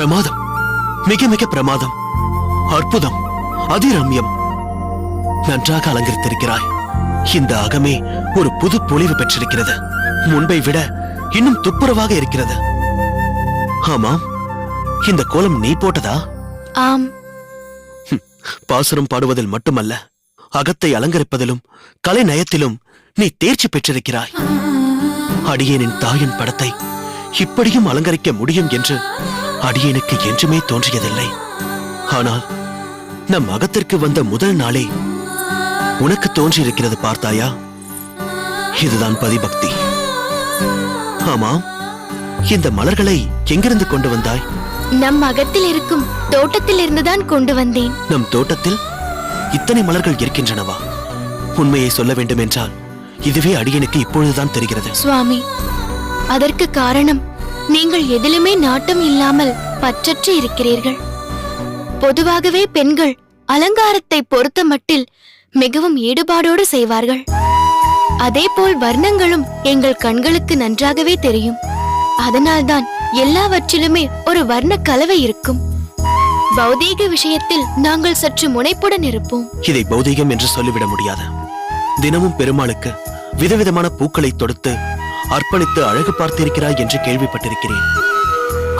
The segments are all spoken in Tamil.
பிரமாதம், மிக மிக பிரமாதம், அற்புதம், அதிரம்யம். நன்றாக அலங்கரித்திருக்கிறாய். இந்த அகமே ஒரு புது பொலிவு பெற்றிருக்கிறது. முன்பை விட இன்னும் துப்புரவாக இருக்கிறது. ஆமாம், இந்த கோலம் நீ போட்டதா? ஆம். பாசுரம் பாடுவதில் மட்டுமல்ல, அகத்தை அலங்கரிப்பதிலும் கலை நயத்திலும் நீ தேர்ச்சி பெற்றிருக்கிறாய். அடியேனின் தாயின் படத்தை இப்படியும் அலங்கரிக்க முடியும் என்று அடியேனுக்கு என்றுமே தோன்றியதில்லை. ஆனால் நம் அகத்திற்கு வந்த முதல் நாளே உனக்கு தோன்றியிருக்கிறது, பார்த்தாயா? இதுதான் பதிபக்தி. ஆமாம், இந்த மலர்களை எங்கிருந்து கொண்டு வந்தாய்? நம் அகத்தில் இருக்கும் தோட்டத்தில் இருந்துதான் கொண்டு வந்தேன். நம் தோட்டத்தில் இத்தனை மலர்கள் இருக்கின்றனவா? உண்மையை சொல்ல வேண்டும் என்றால் இதுவே அடியனுக்கு இப்பொழுதுதான் தெரிகிறது. சுவாமி, அதற்கு காரணம் நீங்கள் எதிலுமே நாட்டம் இல்லாமல் பற்றற்று இருக்கிறீர்கள். பொதுவாகவே பெண்கள் அலங்காரத்தை பொறுத்த மட்டில் மிகவும் ஈடுபாடோடு செய்வார்கள். அதேபோல் வர்ணங்களும் எங்கள் கண்களுக்கு நன்றாகவே தெரியும். அதனால்தான் எல்லாவற்றிலுமே ஒரு வர்ண கலவை இருக்கும். பௌதீக விஷயத்தில் நாங்கள் சற்று முனைப்புடன் இருப்போம். இதை பௌதீகம் என்று சொல்லிவிட முடியாது. தினமும் பெருமாளுக்கு விதவிதமான பூக்களை தொடுத்து அர்ப்பணித்து அழகு பார்த்திருக்கிறாய் என்று கேள்விப்பட்டிருக்கிறேன்.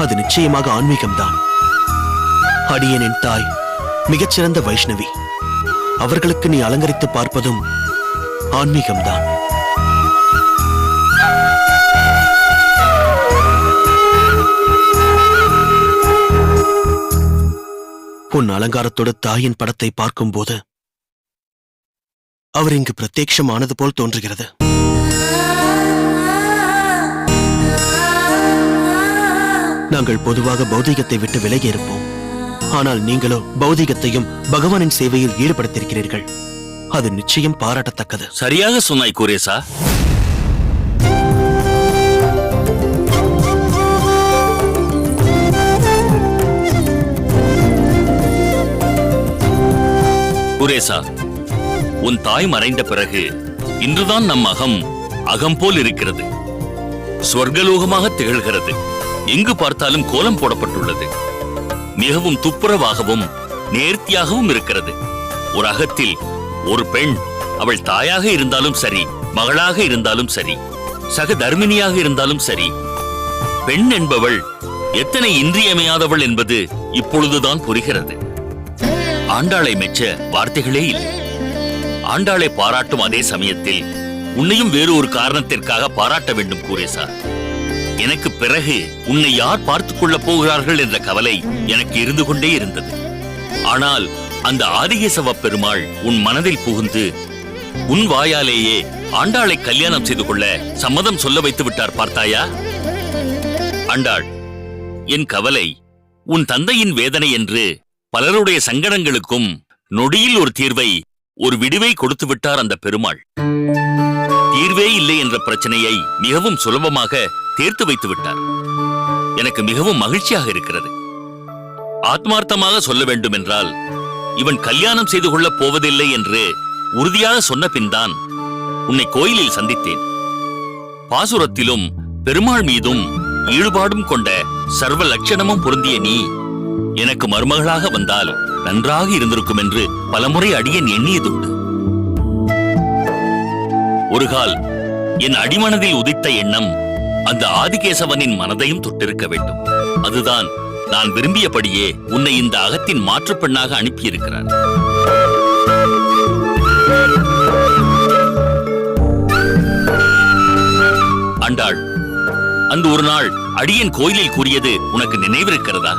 அது நிச்சயமாக ஆன்மீகம்தான். அடியனின் தாய் மிகச்சிறந்த வைஷ்ணவி. அவர்களுக்கு நீ அலங்கரித்து பார்ப்பதும் ஆன்மீகம்தான். உன் அலங்காரத்தோடு தாயின் படத்தை பார்க்கும் போது அவர் இங்கு பிரத்யட்சமானது போல் தோன்றுகிறது. நாங்கள் பொதுவாக பௌதீகத்தை விட்டு விலகி இருப்போம். ஆனால் நீங்களோ பௌதீகத்தையும் பகவானின் சேவையில் ஈடுபடுத்தியிருக்கிறீர்கள். அது நிச்சயம் பாராட்டத்தக்கது. சரியாக சொன்னாய் குரேசா. குரேசா, உன் தாய் மறைந்த பிறகு இன்றுதான் நம் அகம் போல் இருக்கிறது. ஸ்வர்கலோகமாக திகழ்கிறது. எங்கு பார்த்தாலும் கோலம் போடப்பட்டுள்ளது. மிகவும் துப்புரவாகவும் நேர்த்தியாகவும் இருக்கிறது. ஒரு அகத்தில் ஒரு பெண், அவள் தாயாக இருந்தாலும் சரி, மகளாக இருந்தாலும் சரி, சக தர்மினியாக இருந்தாலும் சரி, பெண் என்பவள் எத்தனை இன்றியமையாதவள் என்பது இப்பொழுதுதான் புரிகிறது. ஆண்டாளை மெச்ச வார்த்தைகளே இல்லை. ஆண்டாளை பாராட்டும் அதே சமயத்தில் உன்னையும் வேறு ஒரு காரணத்திற்காக பாராட்ட வேண்டும் குரேசா. எனக்கு பிறகு உன்னை யார் பார்த்துக் கொள்ளப் போகிறார்கள் என்ற கவலை எனக்கு இருந்து கொண்டே இருந்தது. ஆனால் அந்த ஆதிகேசவ பெருமாள் உன் மனதில் புகுந்து உன் வாயாலேயே ஆண்டாளை கல்யாணம் செய்து கொள்ள சம்மதம் சொல்ல வைத்து விட்டார், பார்த்தாயா? ஆண்டாள், என் கவலை உன் தந்தையின் வேதனை என்று பலருடைய சங்கடங்களுக்கும் நொடியில் ஒரு தீர்வை, ஒரு விடுவை கொடுத்து விட்டார் அந்த பெருமாள். தீர்வே இல்லை என்ற பிரச்சனையை மிகவும் சுலபமாக தீர்த்து வைத்து விட்டார். எனக்கு மிகவும் மகிழ்ச்சியாக இருக்கிறது. ஆத்மார்த்தமாக சொல்ல வேண்டும் என்றால், இவன் கல்யாணம் செய்து கொள்ளப் போவதில்லை என்று உறுதியாக சொன்ன பின்தான் உன்னை கோயிலில் சந்தித்தேன். பாசுரத்திலும் பெருமாள் மீதும் ஈடுபாடும் கொண்ட சர்வ லட்சணமும் பொருந்திய நீ எனக்கு மருமகளாக வந்தால் நன்றாக இருந்திருக்கும் என்று பலமுறை அடியேன் எண்ணியதுண்டு. ஒருகால் என் அடிமனதில் உதித்த எண்ணம் அந்த ஆதிகேசவனின் மனதையும் தொட்டிருக்க வேண்டும். அதுதான் நான் விரும்பியபடியே உன்னை இந்த அகத்தின் மாற்று பெண்ணாக அனுப்பியிருக்கிறார். ஆண்டாள், அந்த ஒரு நாள் அடியேன் கோயிலில் கூறியது உனக்கு நினைவிருக்கிறதா?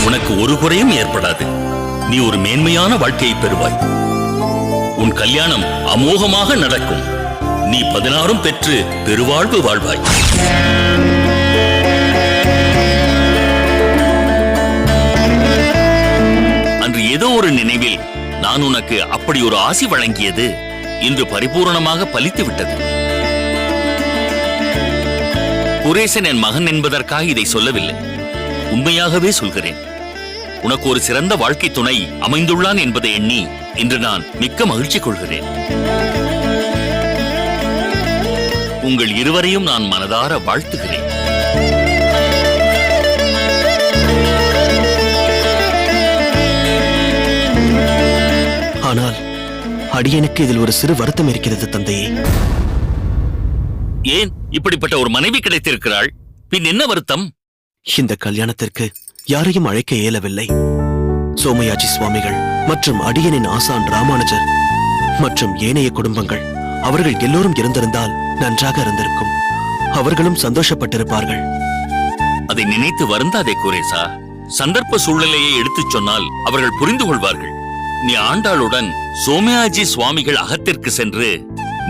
உனக்கு ஒரு குறையும் ஏற்படாது. நீ ஒரு மேன்மையான வாழ்க்கையை பெறுவாய். உன் கல்யாணம் அமோகமாக நடக்கும். நீ 16 பெற்று பெருவாழ்வு வாழ்வாய். அன்று ஏதோ ஒரு நினைவில் நான் உனக்கு அப்படி ஒரு ஆசி வழங்கியது இன்று பரிபூரணமாக பலித்து விட்டது. குரேசன் என் மகன் என்பதற்காக இதை சொல்லவில்லை. உண்மையாகவே சொல்கிறேன். உனக்கு ஒரு சிறந்த வாழ்க்கை துணை அமைந்துள்ளான் என்பதை எண்ணி இன்று நான் மிக்க மகிழ்ச்சி கொள்கிறேன். உங்கள் இருவரையும் நான் மனதார வாழ்த்துகிறேன். ஆனால் அடியனுக்கு இதில் ஒரு சிறு வருத்தம் இருக்கிறது தந்தையே. ஏன் இப்படிப்பட்ட ஒரு மனைவி கிடைத்திருக்கிறாள்? பின் என்ன வருத்தம்? இந்த கல்யாணத்திற்கு யாரையும் அழைக்க இயலவில்லை. சோமயாஜி சுவாமிகள் மற்றும் அடியனின் ஆசான் ராமானுஜர் மற்றும் ஏனைய குடும்பங்கள், அவர்கள் எல்லோரும் இருந்திருந்தால் நன்றாக இருந்திருக்கும். அவர்களும் சந்தோஷப்பட்டிருப்பார்கள். அதை நினைத்து வருந்தாதே குரேசா. சந்தர்ப்ப சூழ்நிலையை எடுத்துச் சொன்னால் அவர்கள் புரிந்து கொள்வார்கள். நீ ஆண்டாளுடன் சோமயாஜி சுவாமிகள் அகத்திற்கு சென்று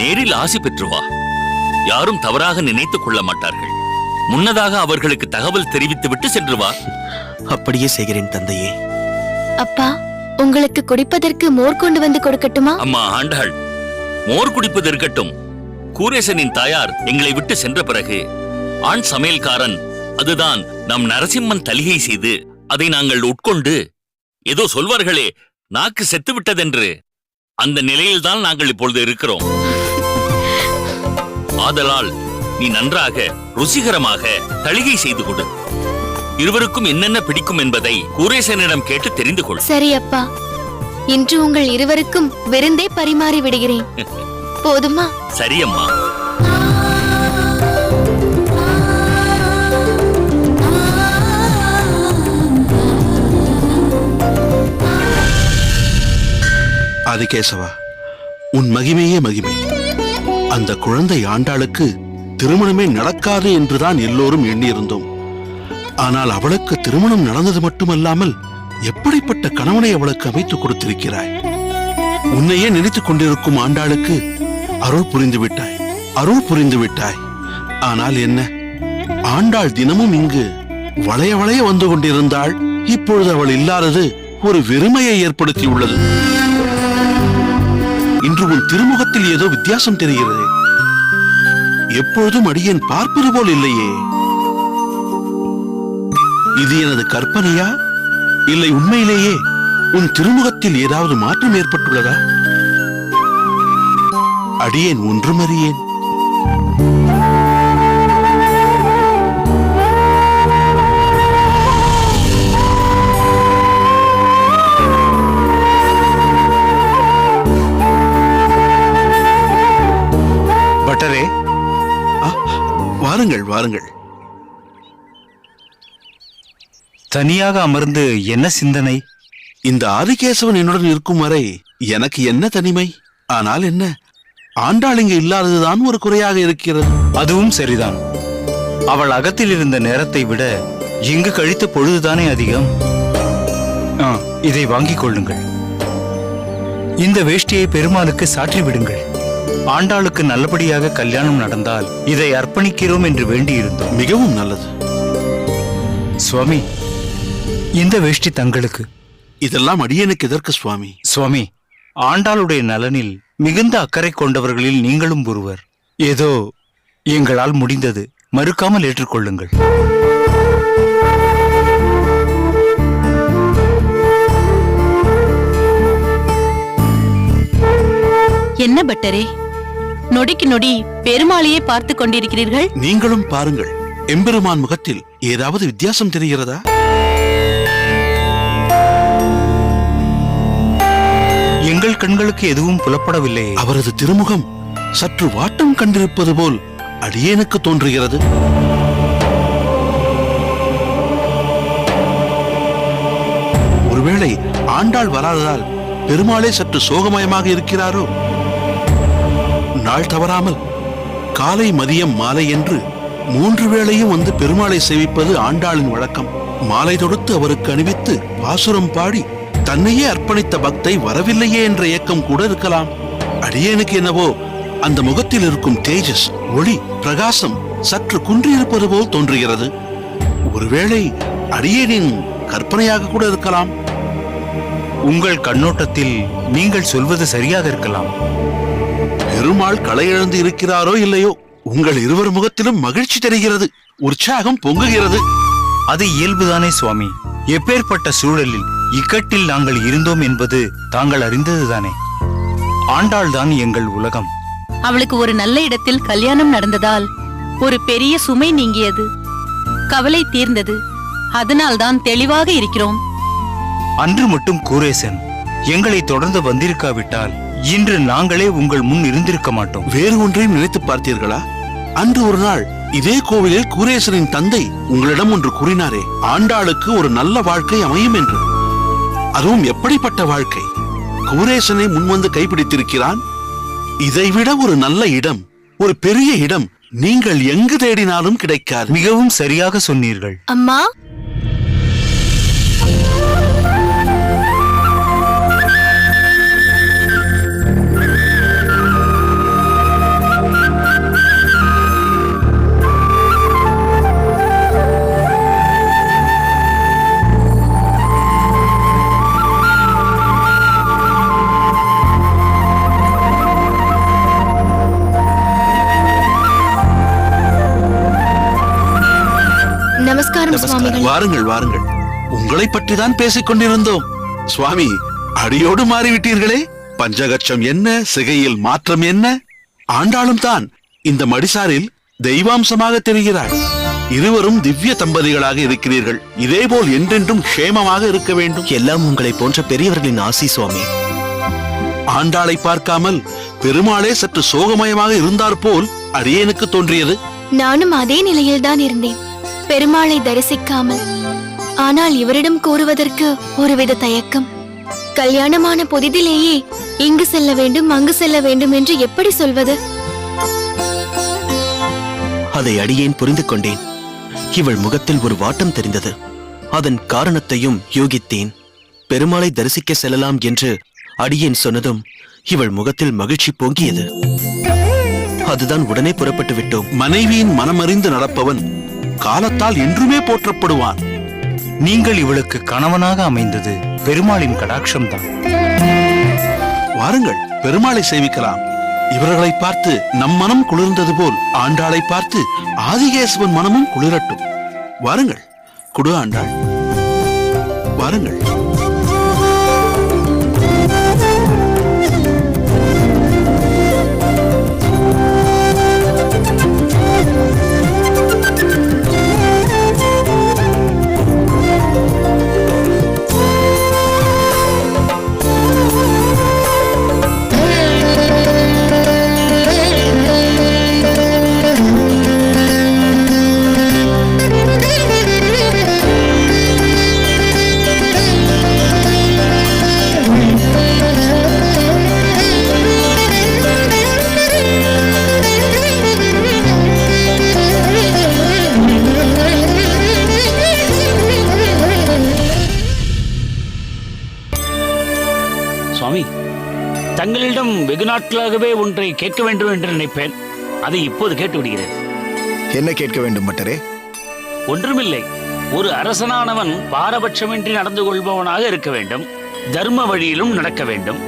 நேரில் ஆசி பெற்று வா. யாரும் தவறாக நினைத்துக் கொள்ள மாட்டார்கள். முன்னதாக அவர்களுக்கு தகவல் தெரிவித்துவிட்டு சென்று வா. அப்படியே செய்கிறேன் தந்தையே. அப்பா, உங்களுக்கு குடிப்பதற்கு மோர் கொண்டு வந்து கொடுக்கட்டுமா? அம்மா ஆண்டாள், மோர் குடிப்பது இருக்கட்டும். கூரேசனின் தாயார் எங்களை விட்டு சென்ற பிறகு ஆண் சமையல்காரன், அதுதான் நம் நரசிம்மன் தலிகை செய்து அதை நாங்கள் உட்கொண்டு, ஏதோ சொல்வார்களே நாக்கு செத்து விட்டதென்று, அந்த நிலையில்தான் நாங்கள் இப்பொழுது இருக்கிறோம். ஆதலால் நீ நன்றாக ருசிகரமாக தளிகை செய்து கொடு. இருவருக்கும் என்னென்ன பிடிக்கும் என்பதை கூரேசனிடம் கேட்டு தெரிந்து கொள். சரி அப்பா, இன்று உங்கள் இருவருக்கும் விருந்தே பரிமாறி விடுகிறேன். போதுமா? சரியம்மா. ஆதிகேசவா, உன் மகிமையே மகிமை. அந்த குழந்தை ஆண்டாளுக்கு திருமணமே நடக்காது என்றுதான் எல்லோரும் எண்ணியிருந்தோம். ஆனால் அவளுக்கு திருமணம் நடந்தது மட்டுமல்லாமல் எப்படிப்பட்ட கணவனை அவளுக்கு அமைத்துக் கொடுத்திருக்கிறாய். உன்னையே நினைத்துக் கொண்டிருக்கும் ஆண்டாளுக்கு அருள் புரிந்து விட்டாய், அருள் புரிந்து விட்டாய். ஆனால் என்ன, ஆண்டாள் தினமும் இங்கு வளைய வளைய வந்து கொண்டிருந்தாள். இப்பொழுது அவள் இல்லாதது ஒரு வெறுமையை ஏற்படுத்தியுள்ளது. இன்று உன் திருமுகத்தில் ஏதோ வித்தியாசம் தெரிகிறது. எப்பொழுதும் அடியேன் பார்ப்பது போல் இல்லையே. இது எனது கற்பனையா, இல்லை உண்மையிலேயே உன் திருமுகத்தில் ஏதாவது மாற்றம் ஏற்பட்டுள்ளதா? அடியேன் ஒன்றும் அறியேன். பட்டரே, வாருங்கள் வாருங்கள். தனியாக அமர்ந்து என்ன சிந்தனை? இந்த ஆதிகேசவன் என்னுடன் இருக்கும் வரை எனக்கு என்ன தனிமை? ஆனால் என்ன, ஆண்டாள் இங்கு இல்லாததுதான் ஒரு குறையாக இருக்கிறது. அதுவும் சரிதான். அவள் அகத்தில் இருந்த நேரத்தை விட இங்கு கழித்த பொழுதுதானே அதிகம். இதை வாங்கிக் கொள்ளுங்கள். இந்த வேஷ்டியை பெருமாளுக்கு சாற்றி விடுங்கள். ஆண்டாளுக்கு நல்லபடியாக கல்யாணம் நடந்தால் இதை அர்ப்பணிக்கிறோம் என்று வேண்டியிருந்தோம். மிகவும் நல்லது சுவாமி. இந்த வேஷ்டி தங்களுக்கு. இதெல்லாம் அடியனுக்கு எதற்கு சுவாமி? சுவாமி, ஆண்டாளுடைய நலனில் மிகுந்த அக்கறை கொண்டவர்களில் நீங்களும் ஒருவர். ஏதோ எங்களால் முடிந்தது, மறுக்காமல் ஏற்றுக்கொள்ளுங்கள். என்ன பட்டரே, நொடிக்கு நொடி பெருமாளையே பார்த்து கொண்டிருக்கிறீர்கள்? நீங்களும் பாருங்கள். எம்பெருமான் முகத்தில் ஏதாவது வித்தியாசம் தெரிகிறதா? எங்கள் கண்களுக்கு எதுவும் புலப்படவில்லை. அவரது திருமுகம் சற்று வாட்டம் கண்டிருப்பது போல் அடியேனுக்கு தோன்றுகிறது. ஒருவேளை ஆண்டாள் வராததால் பெருமாளே சற்று சோகமயமாக இருக்கிறாரோ? நாள் தவறாமல் காலை மதியம் மாலை என்று 3 வேளையும் வந்து பெருமாளை சேவிப்பது ஆண்டாளின் வழக்கம். மாலை தொடுத்து அவருக்கு அணிவித்து பாசுரம் பாடி தன்னையே அர்ப்பணித்த பக்தை வரவில்லையே என்ற ஏக்கம் கூட இருக்கலாம். அடியேனுக்கு என்னவோ அந்த முகத்தில் இருக்கும் தேஜஸ், ஒளி, பிரகாசம் சற்று குன்றியிருப்பது போல் தோன்றுகிறது. ஒருவேளை அடியேனின் கற்பனையாக கூட இருக்கலாம். உங்கள் கண்ணோட்டத்தில் நீங்கள் சொல்வது சரியாக இருக்கலாம். பெருமாள் களையிழந்து இருக்கிறாரோ இல்லையோ, உங்கள் இருவர் முகத்திலும் மகிழ்ச்சி தெரிகிறது, உற்சாகம் பொங்குகிறது. அது இயல்புதானே சுவாமி. எப்பேற்பட்ட சூழலில் இக்கட்டில் நாங்கள் இருந்தோம் என்பது தாங்கள் அறிந்ததுதானே. ஆண்டாள் தான் எங்கள் உலகம். அவளுக்கு ஒரு நல்ல இடத்தில் கல்யாணம் நடந்ததால் ஒரு பெரிய சுமை நீங்கியது, கவலை தீர்ந்தது. அதனால்தான் தெளிவாக இருக்கிறோம். அன்று மட்டும் கூரேசன் எங்களை தொடர்ந்து வந்திருக்காவிட்டால் இன்று நாங்களே உங்கள் முன் இருந்திருக்க மாட்டோம். வேறு ஒன்றையும் நினைத்து பார்த்தீர்களா? அன்று ஒரு நாள் இதே கோவிலில் கூரேசனின் தந்தை உங்களிடம் ஒன்று கூறினாரே, ஆண்டாளுக்கு ஒரு நல்ல வாழ்க்கை அமையும் என்று. அதுவும் எப்படிப்பட்ட வாழ்க்கை! கூரேசனை முன்வந்து கைப்பிடித்திருக்கிறான். இதைவிட ஒரு நல்ல இடம், ஒரு பெரிய இடம் நீங்கள் எங்கு தேடினாலும் கிடைக்காது. மிகவும் சரியாக சொன்னீர்கள். அம்மா, நமஸ்காரம் சுவாமிகள். வாருங்கள் வாருங்கள், உங்களை பற்றி தான் பேசிக் கொண்டிருந்தோம். சுவாமி, அடியோடு மாறிவிட்டீர்களே. பஞ்சகட்சம் என்ன, சிகையில் மாற்றம் என்ன! ஆண்டாளும் தான் இந்த மடிசாரில் தெய்வாம்சமாக தெரிகிறாள். இருவரும் திவ்ய தம்பதிகளாக இருக்கிறீர்கள். இதேபோல் என்றென்றும் க்ஷேமமாக இருக்க வேண்டும். எல்லாம் உங்களை போன்ற பெரியவர்களின் ஆசி சுவாமி. ஆண்டாளை பார்க்காமல் பெருமாளே சற்று சோகமயமாக இருந்தார் போல் அடியேனுக்கு தோன்றியது. நானும் அதே நிலையில்தான் இருந்தேன், பெருமாளை தரிசிக்காமல். ஆனால் இவரிடம் கூறுவதற்கு ஒருவித தயக்கம். கல்யாணமான புதிதிலேயே இங்கு செல்ல வேண்டும், அங்கு செல்ல வேண்டும் என்று எப்படி சொல்வது? அதை அடியேன் புரிந்து கொண்டேன். இவள் முகத்தில் ஒரு வாட்டம் தெரிந்தது. அதன் காரணத்தையும் யூகித்தேன். பெருமாளை தரிசிக்க செல்லலாம் என்று அடியேன் சொன்னதும் இவள் முகத்தில் மகிழ்ச்சி பொங்கியது. அதுதான் உடனே புறப்பட்டு விட்டோம். மனைவியின் மனமறிந்து நடப்பவன் காலத்தால் என்றுமே போற்றப்படுவான். நீங்கள் இவளுக்கு கணவனாக அமைந்தது பெருமாளின் கடாட்சம்தான். வாருங்கள், பெருமாளை சேவிக்கலாம். இவர்களை பார்த்து நம் மனம் குளிர்ந்தது போல் ஆண்டாளை பார்த்து ஆதிகேசவன் மனமும் குளிரட்டும். வாருங்கள், குடு ஆண்டாள், வாருங்கள். சுவாமி, தங்களிடம் வெகு நாட்களாகவே ஒன்றை கேட்க வேண்டும் என்று நினைப்பேன். அதை இப்போது கேட்டு விடுகிறேன். என்ன கேட்க வேண்டும் பட்டரே? ஒன்றுமில்லை. ஒரு அரசனானவன் பாரபட்சமின்றி நடந்து கொள்பவனாக இருக்க வேண்டும், தர்ம வழியிலும் நடக்க வேண்டும்.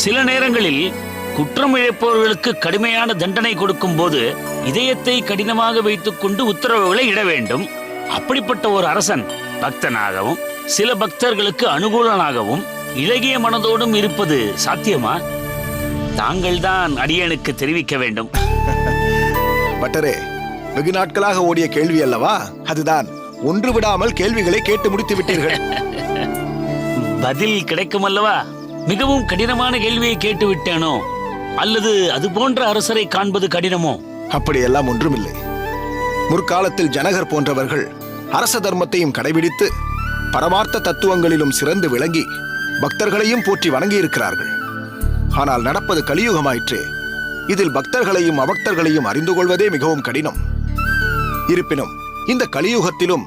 சில நேரங்களில் குற்றம் இழைப்பவர்களுக்கு கடுமையான தண்டனை கொடுக்கும் போது இதயத்தை கடினமாக வைத்துக் கொண்டு உத்தரவுகளை இட வேண்டும். அப்படிப்பட்ட ஒரு அரசன் பக்தனாகவும் சில பக்தர்களுக்கு அனுகூலனாகவும் இலகிய மனதோடும் இருப்பது சாத்தியமா? தாங்கள் தான் அடியனுக்கு தெரிவிக்க வேண்டும். பட்டரே, வெகு நாட்களாக ஓடிய கேள்வி அல்லவா? அதுதான். ஒன்று விடாமல் கேள்விகளை கேட்டு முடித்து விட்டீர்கள். பதில் கிடைக்கும் அல்லவா? மிகவும் கடினமான கேள்வியை கேட்டு விட்டேனோ, அல்லது அது போன்ற அரசரை காண்பது கடினமோ? அப்படியெல்லாம் ஒன்றுமில்லை. முற்காலத்தில் ஜனகர் போன்றவர்கள் அரச தர்மத்தையும் கடைபிடித்து பரமார்த்த தத்துவங்களிலும் சிறந்து விளங்கி பக்தர்களையும் போற்றி வணங்கி இருக்கிறார்கள். ஆனால் நடப்பது கலியுகமாயிற்றே. இதில் பக்தர்களையும் அவக்தர்களையும் அறிந்து கொள்வதே மிகவும் கடினம். இருப்பினும் இந்த கலியுகத்திலும்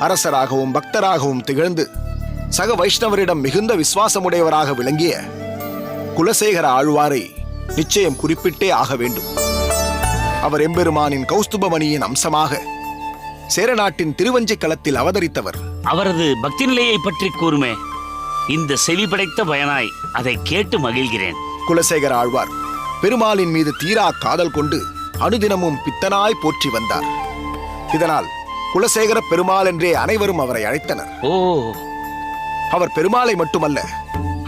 அரசராகவும் பக்தராகவும் திகழ்ந்து சக வைஷ்ணவரிடம் மிகுந்த விசுவாசமுடையவராக விளங்கிய குலசேகர ஆழ்வாரை நிச்சயம் குறிப்பிட்டே ஆக வேண்டும். அவர் எம்பெருமானின் கௌஸ்துபமணியின் அம்சமாக சேரநாட்டின் திருவஞ்சிக் களத்தில் அவதரித்தவர். அவரது பக்தி நிலையை பற்றி கூறுமே. இந்த செவி படைத்த பயனாய் அதை கேட்டு மகிழ்கிறேன். குலசேகர ஆழ்வார் பெருமாளின் மீது தீரா காதல் கொண்டு அனுதினமும் பித்தனாய் போற்றி வந்தார். இதனால் குலசேகர பெருமாள் என்றே அனைவரும் அவரை அழைத்தனர். ஓ, அவர் பெருமாளை மட்டுமல்ல,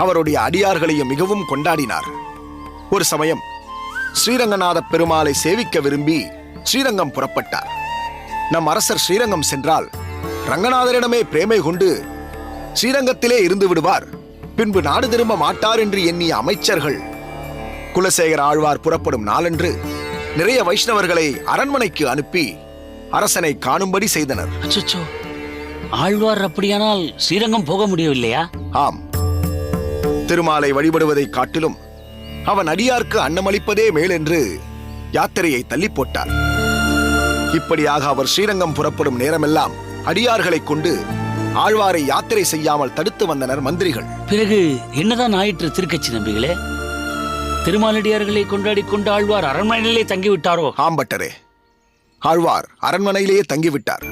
அவருடைய அடியார்களையும் மிகவும் கொண்டாடினார். ஒரு சமயம் ஸ்ரீரங்கநாத பெருமாளை சேவிக்க விரும்பி ஸ்ரீரங்கம் புறப்பட்டார். நம் அரசர் ஸ்ரீரங்கம் சென்றால் ரங்கநாதரிடமே பிரேமை கொண்டு ஸ்ரீரங்கத்திலே இருந்து விடுவார், பின்பு நாடு திரும்ப மாட்டார் என்று எண்ணிய அமைச்சர்கள் குலசேகர ஆழ்வார் புறப்படும் நாளன்று நிறைய வைஷ்ணவர்களை அரண்மனைக்கு அனுப்பி அரசனை காணும்படி செய்தனர். அச்சோ, ஆழ்வார் அப்படியானால் ஸ்ரீரங்கம் போக முடியவில்லையா? ஆம், திருமாலை வழிபடுவதை காட்டிலும் அவன் அடியார்க்கு அன்னமளிப்பதே மேல் என்று யாத்திரையை தள்ளி போட்டார். இப்படியாக அவர் ஸ்ரீரங்கம் புறப்படும் நேரமெல்லாம் அடியார்களை கொண்டு ஆழ்வாரை யாத்திரை செய்யாமல் தடுத்து வந்தனர் மந்திரிகள். பிறகு என்னதான் ஆயிற்று திருக்கச்சி நம்பிகளே? திருமாலடியார்களை கொண்டாடி கொண்டு ஆழ்வார் அரண்மனையிலே தங்கிவிட்டாரோ? ஆம்பட்டரே, ஆழ்வார் அரண்மனையிலேயே தங்கிவிட்டார்.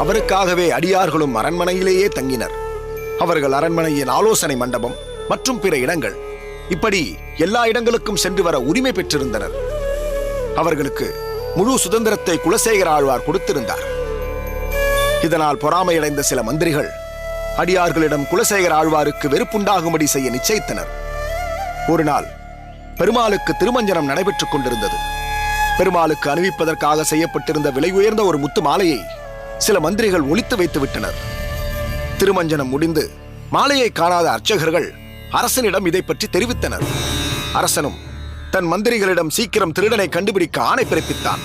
அவருக்காகவே அடியார்களும் அரண்மனையிலேயே தங்கினர். அவர்கள் அரண்மனையின் ஆலோசனை மண்டபம் மற்றும் பிற இடங்கள், இப்படி எல்லா இடங்களுக்கும் சென்று வர உரிமை பெற்றிருந்தனர். அவர்களுக்கு முழு சுதந்திரத்தை குலசேகர ஆழ்வார் கொடுத்திருந்தார். இதனால் பொறாமையடைந்த சில மந்திரிகள் அடியார்களிடம் குலசேகர ஆழ்வாருக்கு வெறுப்புண்டாகும்படி செய்ய நிச்சயித்தனர். ஒரு நாள் பெருமாளுக்கு திருமஞ்சனம் நடைபெற்றுக் கொண்டிருந்தது. பெருமாளுக்கு அணிவிப்பதற்காக செய்யப்பட்டிருந்த விலை உயர்ந்த ஒரு முத்து மாலையை சில மந்திரிகள் ஒளித்து வைத்து விட்டனர். திருமஞ்சனம் முடிந்து மாலையை காணாத அர்ச்சகர்கள் அரசனிடம் இதை பற்றி தெரிவித்தனர். அரசனும் தன் மந்திரிகளிடம் சீக்கிரம் திருடனை கண்டுபிடிக்க ஆணை பிறப்பித்தான்.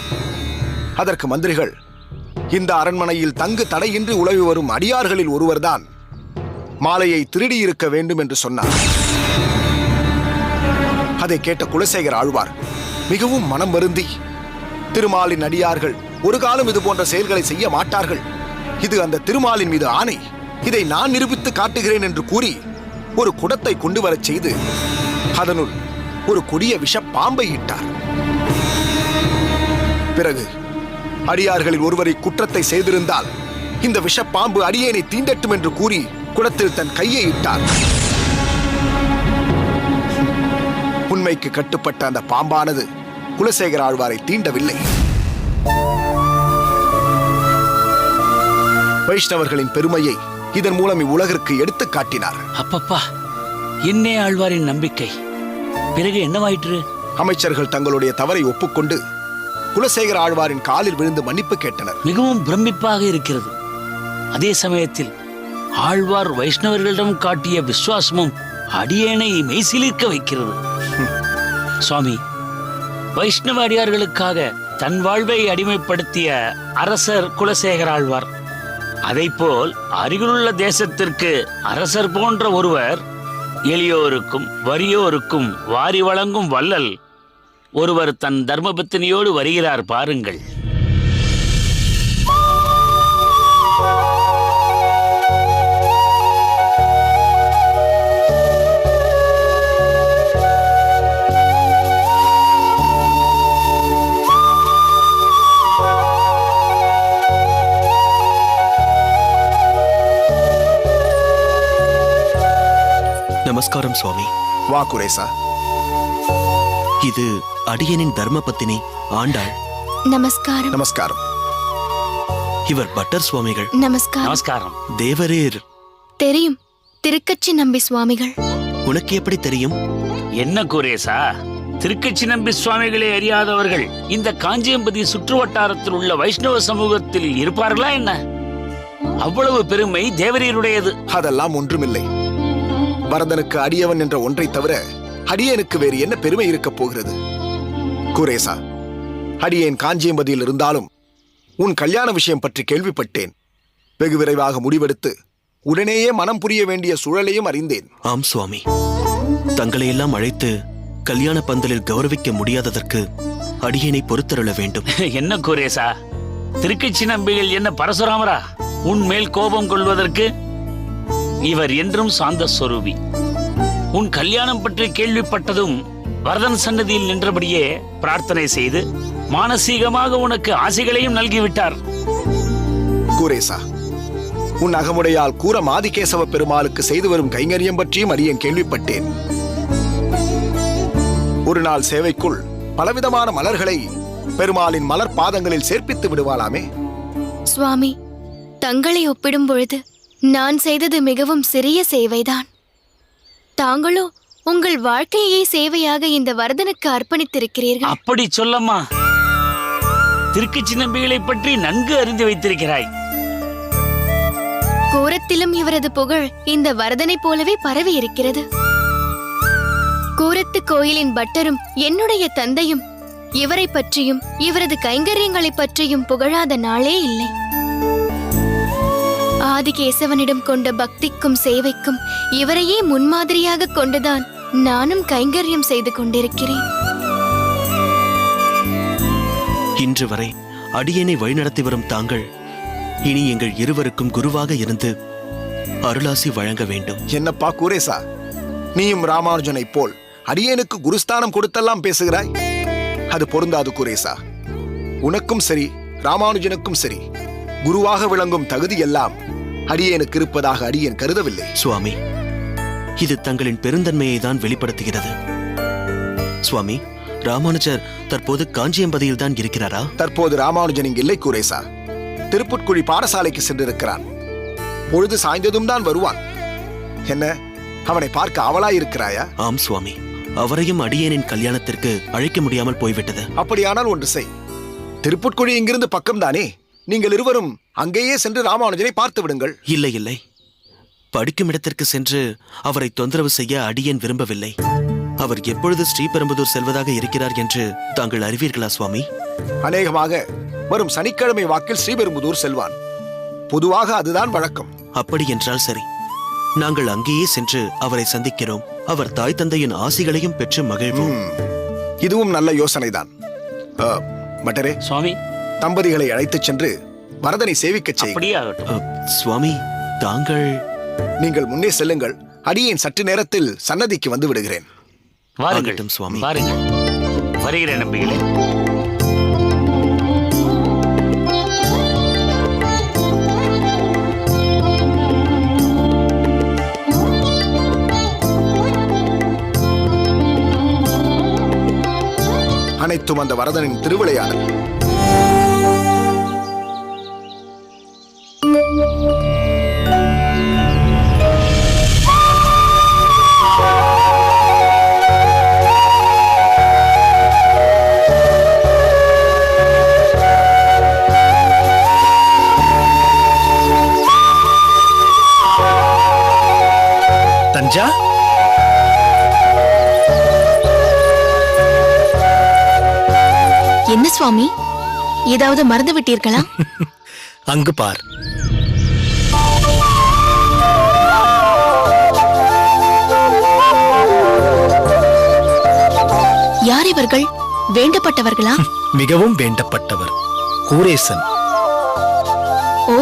அதற்கு மந்திரிகள், இந்த அரண்மனையில் தங்கு தடையின்றி உலவி வரும் அடியார்களில் ஒருவர்தான் மாலையை திருடியிருக்க வேண்டும் என்று சொன்னார். அதை கேட்ட குலசேகர ஆழ்வார் மிகவும் மனம் வருந்தி, திருமாலின் அடியார்கள் ஒரு காலம் இது போன்ற செயல்களை செய்ய மாட்டார்கள், இது அந்த திருமாலின் மீது ஆணை, இதை நான் நிரூபித்து காட்டுகிறேன் என்று கூறி ஒரு குடத்தை கொண்டு வரச் செய்து அதனுள் ஒரு கொடிய விஷ பாம்பை இட்டார். பிறகு அடியார்களில் ஒருவரை குற்றத்தை செய்திருந்தால் இந்த விஷப்பாம்பு அடியேனை தீண்டட்டும் என்று கூறி குடத்தில் தன் கையை இட்டார். உண்மைக்கு கட்டுப்பட்ட அந்த பாம்பானது குலசேகர ஆழ்வாரை தீண்டவில்லை. வைஷ்ணவர்களின் பெருமையை இதன் மூலம் இவ்வுலகிற்கு எடுத்துக் காட்டினார். அப்பப்பா, என்னே ஆழ்வாரின் நம்பிக்கை! பிறகு என்னவாயிற்று? அமைச்சர்கள் தங்களுடைய தவறை ஒப்புக்கொண்டு குலசேகர ஆழ்வாரின் காலில் விழுந்து மன்னிப்பு கேட்டனர். மிகவும் பிரமிப்பாக இருக்கிறது. அதே சமயத்தில் ஆழ்வார் வைஷ்ணவர்களிடம் காட்டிய விசுவாசமும் அடியேனை மெய்சிலிர்க்க வைக்கிறது. சுவாமி, வைஷ்ணவ அடியார்களுக்காக தன் வாழ்வை அடிமைப்படுத்திய அரசர் குலசேகர ஆழ்வார். அதைப்போல் அருகிலுள்ள தேசத்திற்கு அரசர் போன்ற ஒருவர் எளியோருக்கும் வறியோருக்கும் வாரி வழங்கும் வள்ளல் ஒருவர் தன் தர்மபத்தினியோடு வருகிறார் பாருங்கள். நமஸ்காரம் சுவாமி. வா குரேசா. இது அடியனின் தர்மபத்தினி ஆண்டாள். நமஸ்காரம். நமஸ்காரம். இவர் பட்டர் சுவாமிகள். நமஸ்காரம். நமஸ்காரம். தேவரீர் தெரியும், திருக்கச்சி நம்பி சுவாமிகள். உனக்கு எப்படி தெரியும்? என்ன குரேசா, திருக்கச்சி நம்பி சுவாமிகளை அறியாதவர்கள் இந்த காஞ்சியம்பதி சுற்று வட்டாரத்தில் உள்ள வைஷ்ணவ சமூகத்தில் இருப்பார்களா என்ன? அவ்வளவு பெருமை தேவரீருடையது. அதெல்லாம் ஒன்றுமில்லை. வரதனுக்கு அடியவன் என்ற ஒன்றை தவிர அடியேனுக்கு வேறு என்ன பெருமை இருக்கப் போகிறது? குரேசா, அடியேன் காஞ்சியம்பதியில் இருந்தாலும் உன் கல்யாண விஷயம் பற்றி கேள்விப்பட்டேன். வெகு விரைவாக முடிவெடுத்து உடனேயே மனம் புரிய வேண்டிய சூழலையும் அறிந்தேன். ஆம் சுவாமி, தங்களையெல்லாம் அழைத்து கல்யாண பந்தலில் கௌரவிக்க முடியாததற்கு அடியேனை பொறுத்தருள வேண்டும். என்ன குரேசா, திருக்கச்சி நம்பிகள் என்ன பரசுராமரா உன் மேல் கோபம் கொள்வதற்கு? இவர் என்றும் சாந்த ஸ்வரூபி. உன் கல்யாணம் பற்றி கேள்விப்பட்டதும் வரதன் சன்னதியில் நின்றபடியே பிரார்த்தனை செய்து மானசீகமாக உனக்கு ஆசைகளையும் நல்கிவிட்டார். குரேசா, உன் அகமுடையால் கூற மாதிகேசவ பெருமாளுக்கு செய்து வரும் கைங்கரியம் பற்றியும் அடியேன் கேள்விப்பட்டேன். ஒரு நாள் சேவைக்குள் பலவிதமான மலர்களை பெருமாளின் மலர் பாதங்களில் சேர்ப்பித்து விடுவாளாமே? சுவாமி, தங்களை ஒப்பிடும் பொழுது நான் செய்தது மிகவும் சிறிய சேவைதான். தாங்களோ உங்கள் வாழ்க்கையை சேவையாக இந்த வரதனுக்கு அர்ப்பணித்திருக்கிறீர்கள். அப்படி சொல்லம்மா. திருக்கச்சி நம்பிகளை பற்றி நன்கு அறிந்து வைத்திருக்கிறாய். கூரத்திலும் இவரது புகழ் இந்த வரதனை போலவே பரவி இருக்கிறது. கூரத்து கோயிலின் பட்டரும் என்னுடைய தந்தையும் இவரை பற்றியும் இவரது கைங்கரியங்களை பற்றியும் புகழாத நாளே இல்லை. ஆதிகேசவனிடம் கொண்ட பக்திக்கும் சேவைக்கும் இவரையே முன்மாதிரியாக கொண்டுதான் நானும் கைங்கரியம் செய்து கொண்டிருக்கிறேன். இன்று வரை அடியேனை வழிநடத்தி வரும் தாங்கள் இனி எங்கள் இருவருக்கும் குருவாக இருந்து அருளாசி வழங்க வேண்டும். என்னப்பா கூரேசா, நீயும் ராமானுஜனைப் போல் அடியேனுக்கு குருஸ்தானம் கொடுத்தெல்லாம் பேசுகிறாய். அது பொருந்தாது கூரேசா. உனக்கும் சரி ராமானுஜனுக்கும் சரி குருவாக விளங்கும் தகுதியெல்லாம் அடியேனுக்கு இருப்பதாக அடியேன் கருதவில்லை. சுவாமி, இது தங்களின் பெருந்தன்மையை தான் வெளிப்படுத்துகிறது. சுவாமி, ராமானுஜர் தற்போது காஞ்சியம்பதியில் தான் இருக்கிறாரா? தற்போது ராமானுஜன் இங்கு இல்லை கூரேசா. திருப்புட்குழி பாடசாலைக்கு சென்றிருக்கிறான். பொழுது சாய்ந்ததும் தான் வருவான். என்ன, அவனை பார்க்க அவளாயிருக்கிறாயா? ஆம் சுவாமி, அவரையும் அடியேனின் கல்யாணத்திற்கு அழைக்க முடியாமல் போய்விட்டது. அப்படியானால் ஒன்று செய். திருப்புட்குழி இங்கிருந்து பக்கம்தானே. நீங்கள் இருவரும் அங்கேயே சென்று ராமானுஜனை பார்த்து விடுங்கள். இல்லை இல்லை, படிக்கும் இடத்திற்கு சென்று அவரை தொந்தரவு செய்ய அடியேன் விரும்பவில்லை. அவர் எப்பொழுது ஸ்ரீபெரும்புதூர் செல்வதாக இருக்கிறார் என்று தாங்கள் அறிவீர்களா சுவாமி? அநேகமாக வரும் சனிக்கிழமை வாக்கில் ஸ்ரீபெரும்புதூர் செல்வான். பொதுவாக அதுதான் வழக்கம். அப்படி என்றால் சரி, நாங்கள் அங்கேயே சென்று அவரை சந்திக்கிறோம். அவர் தாய் தந்தையின் ஆசிகளையும் பெற்று மகிழ்வோம். இதுவும் நல்ல யோசனைதான். மட்டரே, சுவாமி, தம்பதிகளை அழைத்துச் சென்று வரதனை சேவிக்கச் செய். அப்படியே ஆகட்டும். சுவாமி, தாங்கள் நீங்கள் முன்னே செல்லுங்கள். அடியேன் சற்று நேரத்தில் சன்னதிக்கு வந்து விடுகிறேன். வாருங்கள் ஆகட்டும் சுவாமி. வாருங்கள். வருகிறேன் நம்பிகளே. அனைத்தும் அந்த வரதனின் திருவிளையாடல். தஞ்சா, என்ன சுவாமி, ஏதாவது மறந்து விட்டீர்களா? அங்கு பார். யார் இவர்கள்? வேண்டப்பட்டவர்களா? மிகவும் வேண்டப்பட்டவர், கூரேசன். ஓ,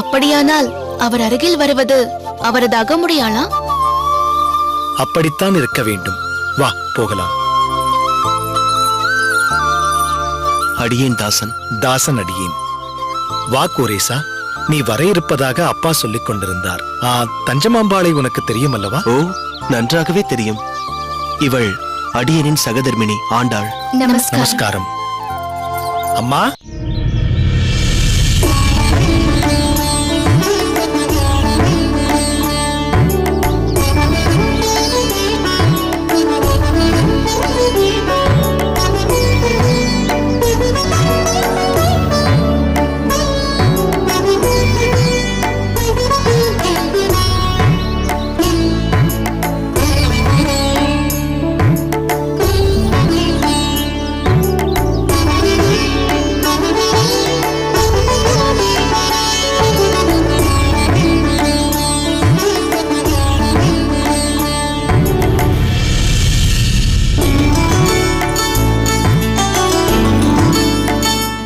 அப்படியானால் அவர் அருகில் வருவது அவரது அகமுடையாளா? அப்படித்தான் இருக்க வேண்டும். வா, போகலாம். அடியேன் தாசன். தாசன் அடியேன். வா கூரேசா, நீ வர இருப்பதாக அப்பா சொல்லிக் கொண்டிருந்தார். தஞ்சமாம்பாளை உனக்கு தெரியும் அல்லவா? ஓ, நன்றாகவே தெரியும். இவள் அடியேனின் சகதர்மினி ஆண்டாள். நமஸ்காரம். அம்மா,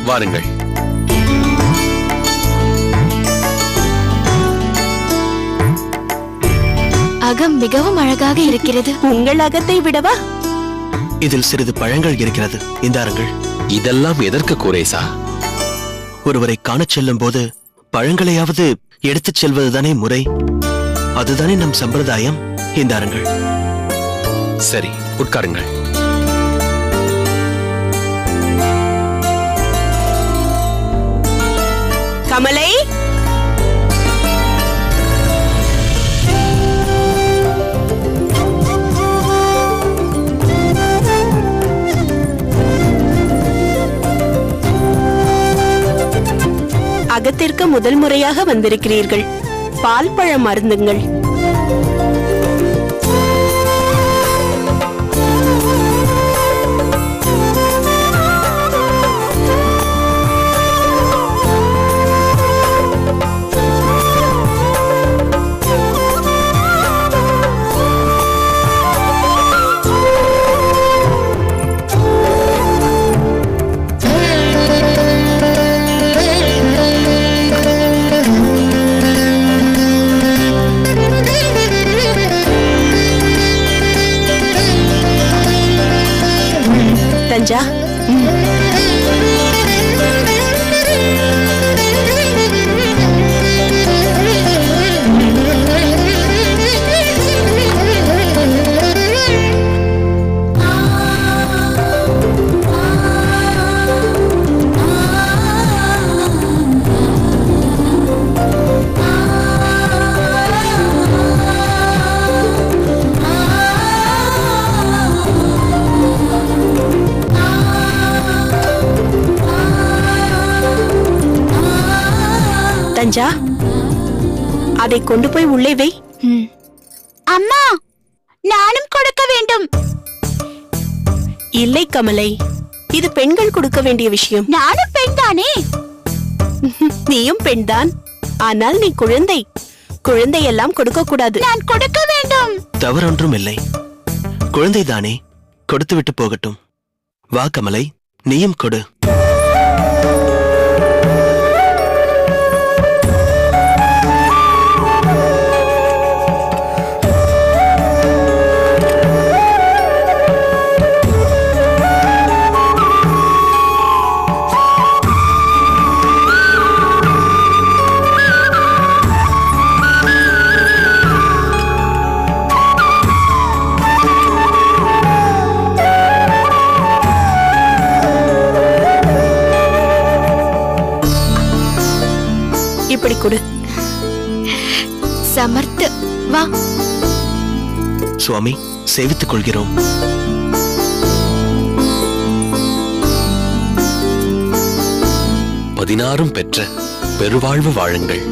வாருங்கள். அகம் மிகவும் அழகாக இருக்கிறது. உங்கள் அகத்தை விடவா? இதில் சிறிது பழங்கள் இருக்கிறது, இந்தாருங்கள். இதெல்லாம் எதற்கு கூரேசா? ஒருவரை காணச் செல்லும் போது பழங்களையாவது எடுத்துச் செல்வதுதானே முறை. அதுதானே நம் சம்பிரதாயம். இந்தாருங்கள். சரி, உட்காருங்கள். கமலை, இல்லத்திற்கு முதல் முறையாக வந்திருக்கிறீர்கள். பால் பழம் அருந்துங்கள். தஞ்சா, தஞ்சா, அதை கொண்டு போய் உள்ளே வை. அம்மா, நானும் கொடுக்க வேண்டும். இல்லை கமலை, இது பெண்கள் கொடுக்க வேண்டிய விஷயம். நானும் பெண் தானே. நீயும் பெண்தான், ஆனால் நீ குழந்தை. குழந்தையெல்லாம் கொடுக்க கூடாது. நான் கொடுக்க வேண்டும். தவறொன்றும் இல்லை. குழந்தைதானே, கொடுத்துவிட்டு போகட்டும். வா கமலை, நீயும் கொடு. இப்படி கொடு. சமர்த்து, வா. சுவாமி, சேவித்துக் கொள்கிறோம். பதினாறும் பெற்ற பெருவாழ்வு வாழுங்கள்.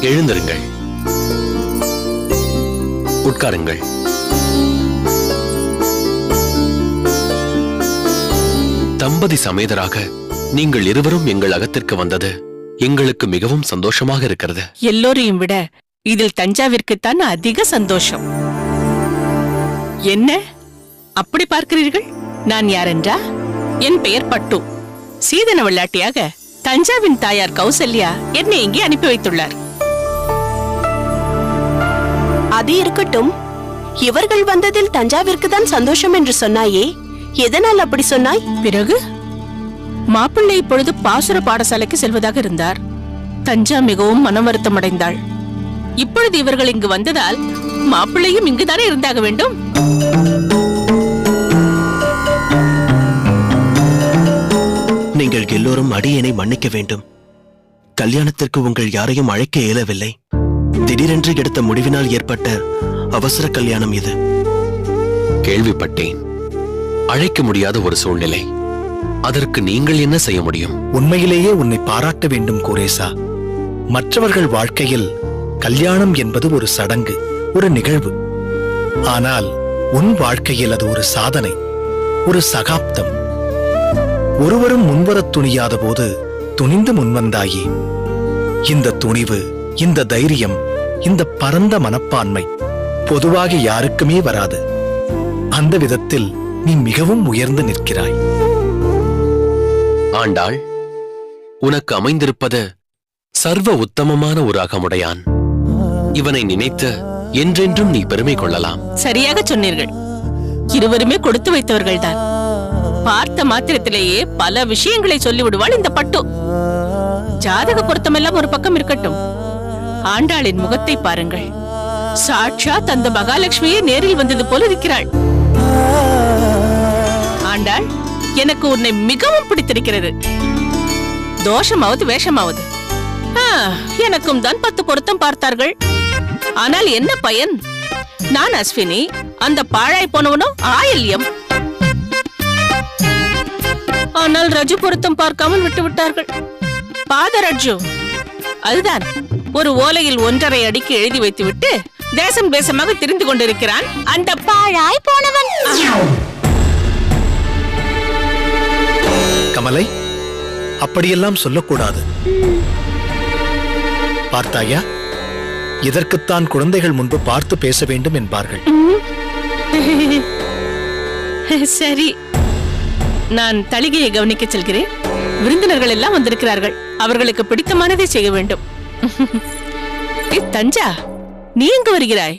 எழுந்திருங்கள், உட்காருங்கள். தம்பதி சமேதராக நீங்கள் இருவரும் எங்கள் அகத்திற்கு வந்தது எங்களுக்கு மிகவும் சந்தோஷமாக இருக்கிறது. எல்லோரையும் விட இதில் தஞ்சாவிற்குத்தான் அதிக சந்தோஷம். என்ன அப்படி பார்க்கிறீர்கள்? நான் யாரென்றா? என் பெயர் பட்டு. சீதன வெள்ளாட்டியாக தஞ்சாவின் தாயார் கௌசல்யா என்னை இங்கே அனுப்பி வைத்துள்ளார். அது இருக்கட்டும், இவர்கள் வந்ததில் தஞ்சாவிற்கு தான் சந்தோஷம் என்று சொன்னாயே, எதனால் அப்படி சொன்னாய்? பிறகு மாப்பிள்ளை இப்பொழுது பாசுர பாடசாலைக்கு செல்வதாக இருந்தார். தஞ்சா மிகவும் மனம் வருத்தம் அடைந்தாள். இப்பொழுது இவர்கள் இங்கு வந்ததால் மாப்பிள்ளையும் இங்குதானே இருந்தாக வேண்டும். நீங்கள் எல்லோரும் அடியேனை மன்னிக்க வேண்டும். கல்யாணத்திற்கு உங்கள் யாரையும் அழைக்க இயலவில்லை. திடீரென்று எடுத்த முடிவினால் ஏற்பட்ட அவசர கல்யாணம் இது. கேள்விப்பட்டேன். அழைக்க முடியாத ஒரு சூழ்நிலை. அதற்கு நீங்கள் என்ன செய்ய முடியும்? உண்மையிலேயே உன்னை பாராட்ட வேண்டும் குரேசா. மற்றவர்கள் வாழ்க்கையில் கல்யாணம் என்பது ஒரு சடங்கு, ஒரு நிகழ்வு. ஆனால் உன் வாழ்க்கையில் அது ஒரு சாதனை, ஒரு சகாப்தம். ஒருவரும் முன்வரத் துணியாத போது துணிந்து முன்வந்தாயே. இந்த துணிவு, இந்த தைரியம், இந்த பரந்த மனப்பான்மை பொதுவாக யாருக்குமே வராது. அந்த விதத்தில் நீ மிகவும் உயர்ந்து நிற்கிறாய். ஆண்டாள், உனக்கு அமைந்திருப்பது சர்வ உத்தமமான ஒரு அகமுடையான். இவனை நினைத்து என்றென்றும் நீ பெருமை கொள்ளலாம். சரியாக சொன்னீர்கள். இருவருமே கொடுத்து வைத்தவர்கள்தான். பார்த்த மாத்திரத்திலேயே பல விஷயங்களை சொல்லிவிடுவாள் இந்த பட்டு. ஜாதக பொருத்தமெல்லாம் ஒரு பக்கம் இருக்கட்டும், ஆண்டாளின் முகத்தை பாருங்கள். சாட்சாத் அந்த மகாலட்சுமியே நேரில் வந்தது போல இருக்கிறாள். ஆண்டாள், எனக்கு உன்னை மிகவும் பிடித்திருக்கிறது. தோஷமாவது வேஷமாவது எனக்கும் தான் 10 பொருத்தம் பார்த்தார்கள். ஆனால் என்ன பயன்? நான் அஸ்வினி, அந்த பாழாய் போனவனோ ஆயில்யம். ஆனால் ரஜு பொருத்தம் பார்க்காமல் விட்டு விட்டார்கள். பாதரட்சு. அதுதான் ஒரு ஓலையில் 1.5 அடிக்கு எழுதி வைத்துவிட்டு தேசம் தேசமாக திரிந்து கொண்டிருக்கிறான் அந்த பாழாய் போனவன். கமலை, அப்படியெல்லாம் சொல்லக்கூடாது. பார்த்தாயா, இதற்குத்தான் குழந்தைகள் முன்பு பார்த்து பேச வேண்டும் என்பார்கள். சரி, நான் தளிகையை கவனிக்க செல்கிறேன். விருந்தினர்கள் எல்லாம் வந்திருக்கிறார்கள். அவர்களுக்கு பிடித்தமானதை செய்ய வேண்டும். தஞ்சா, நீ எங்கு வருகிறாய்?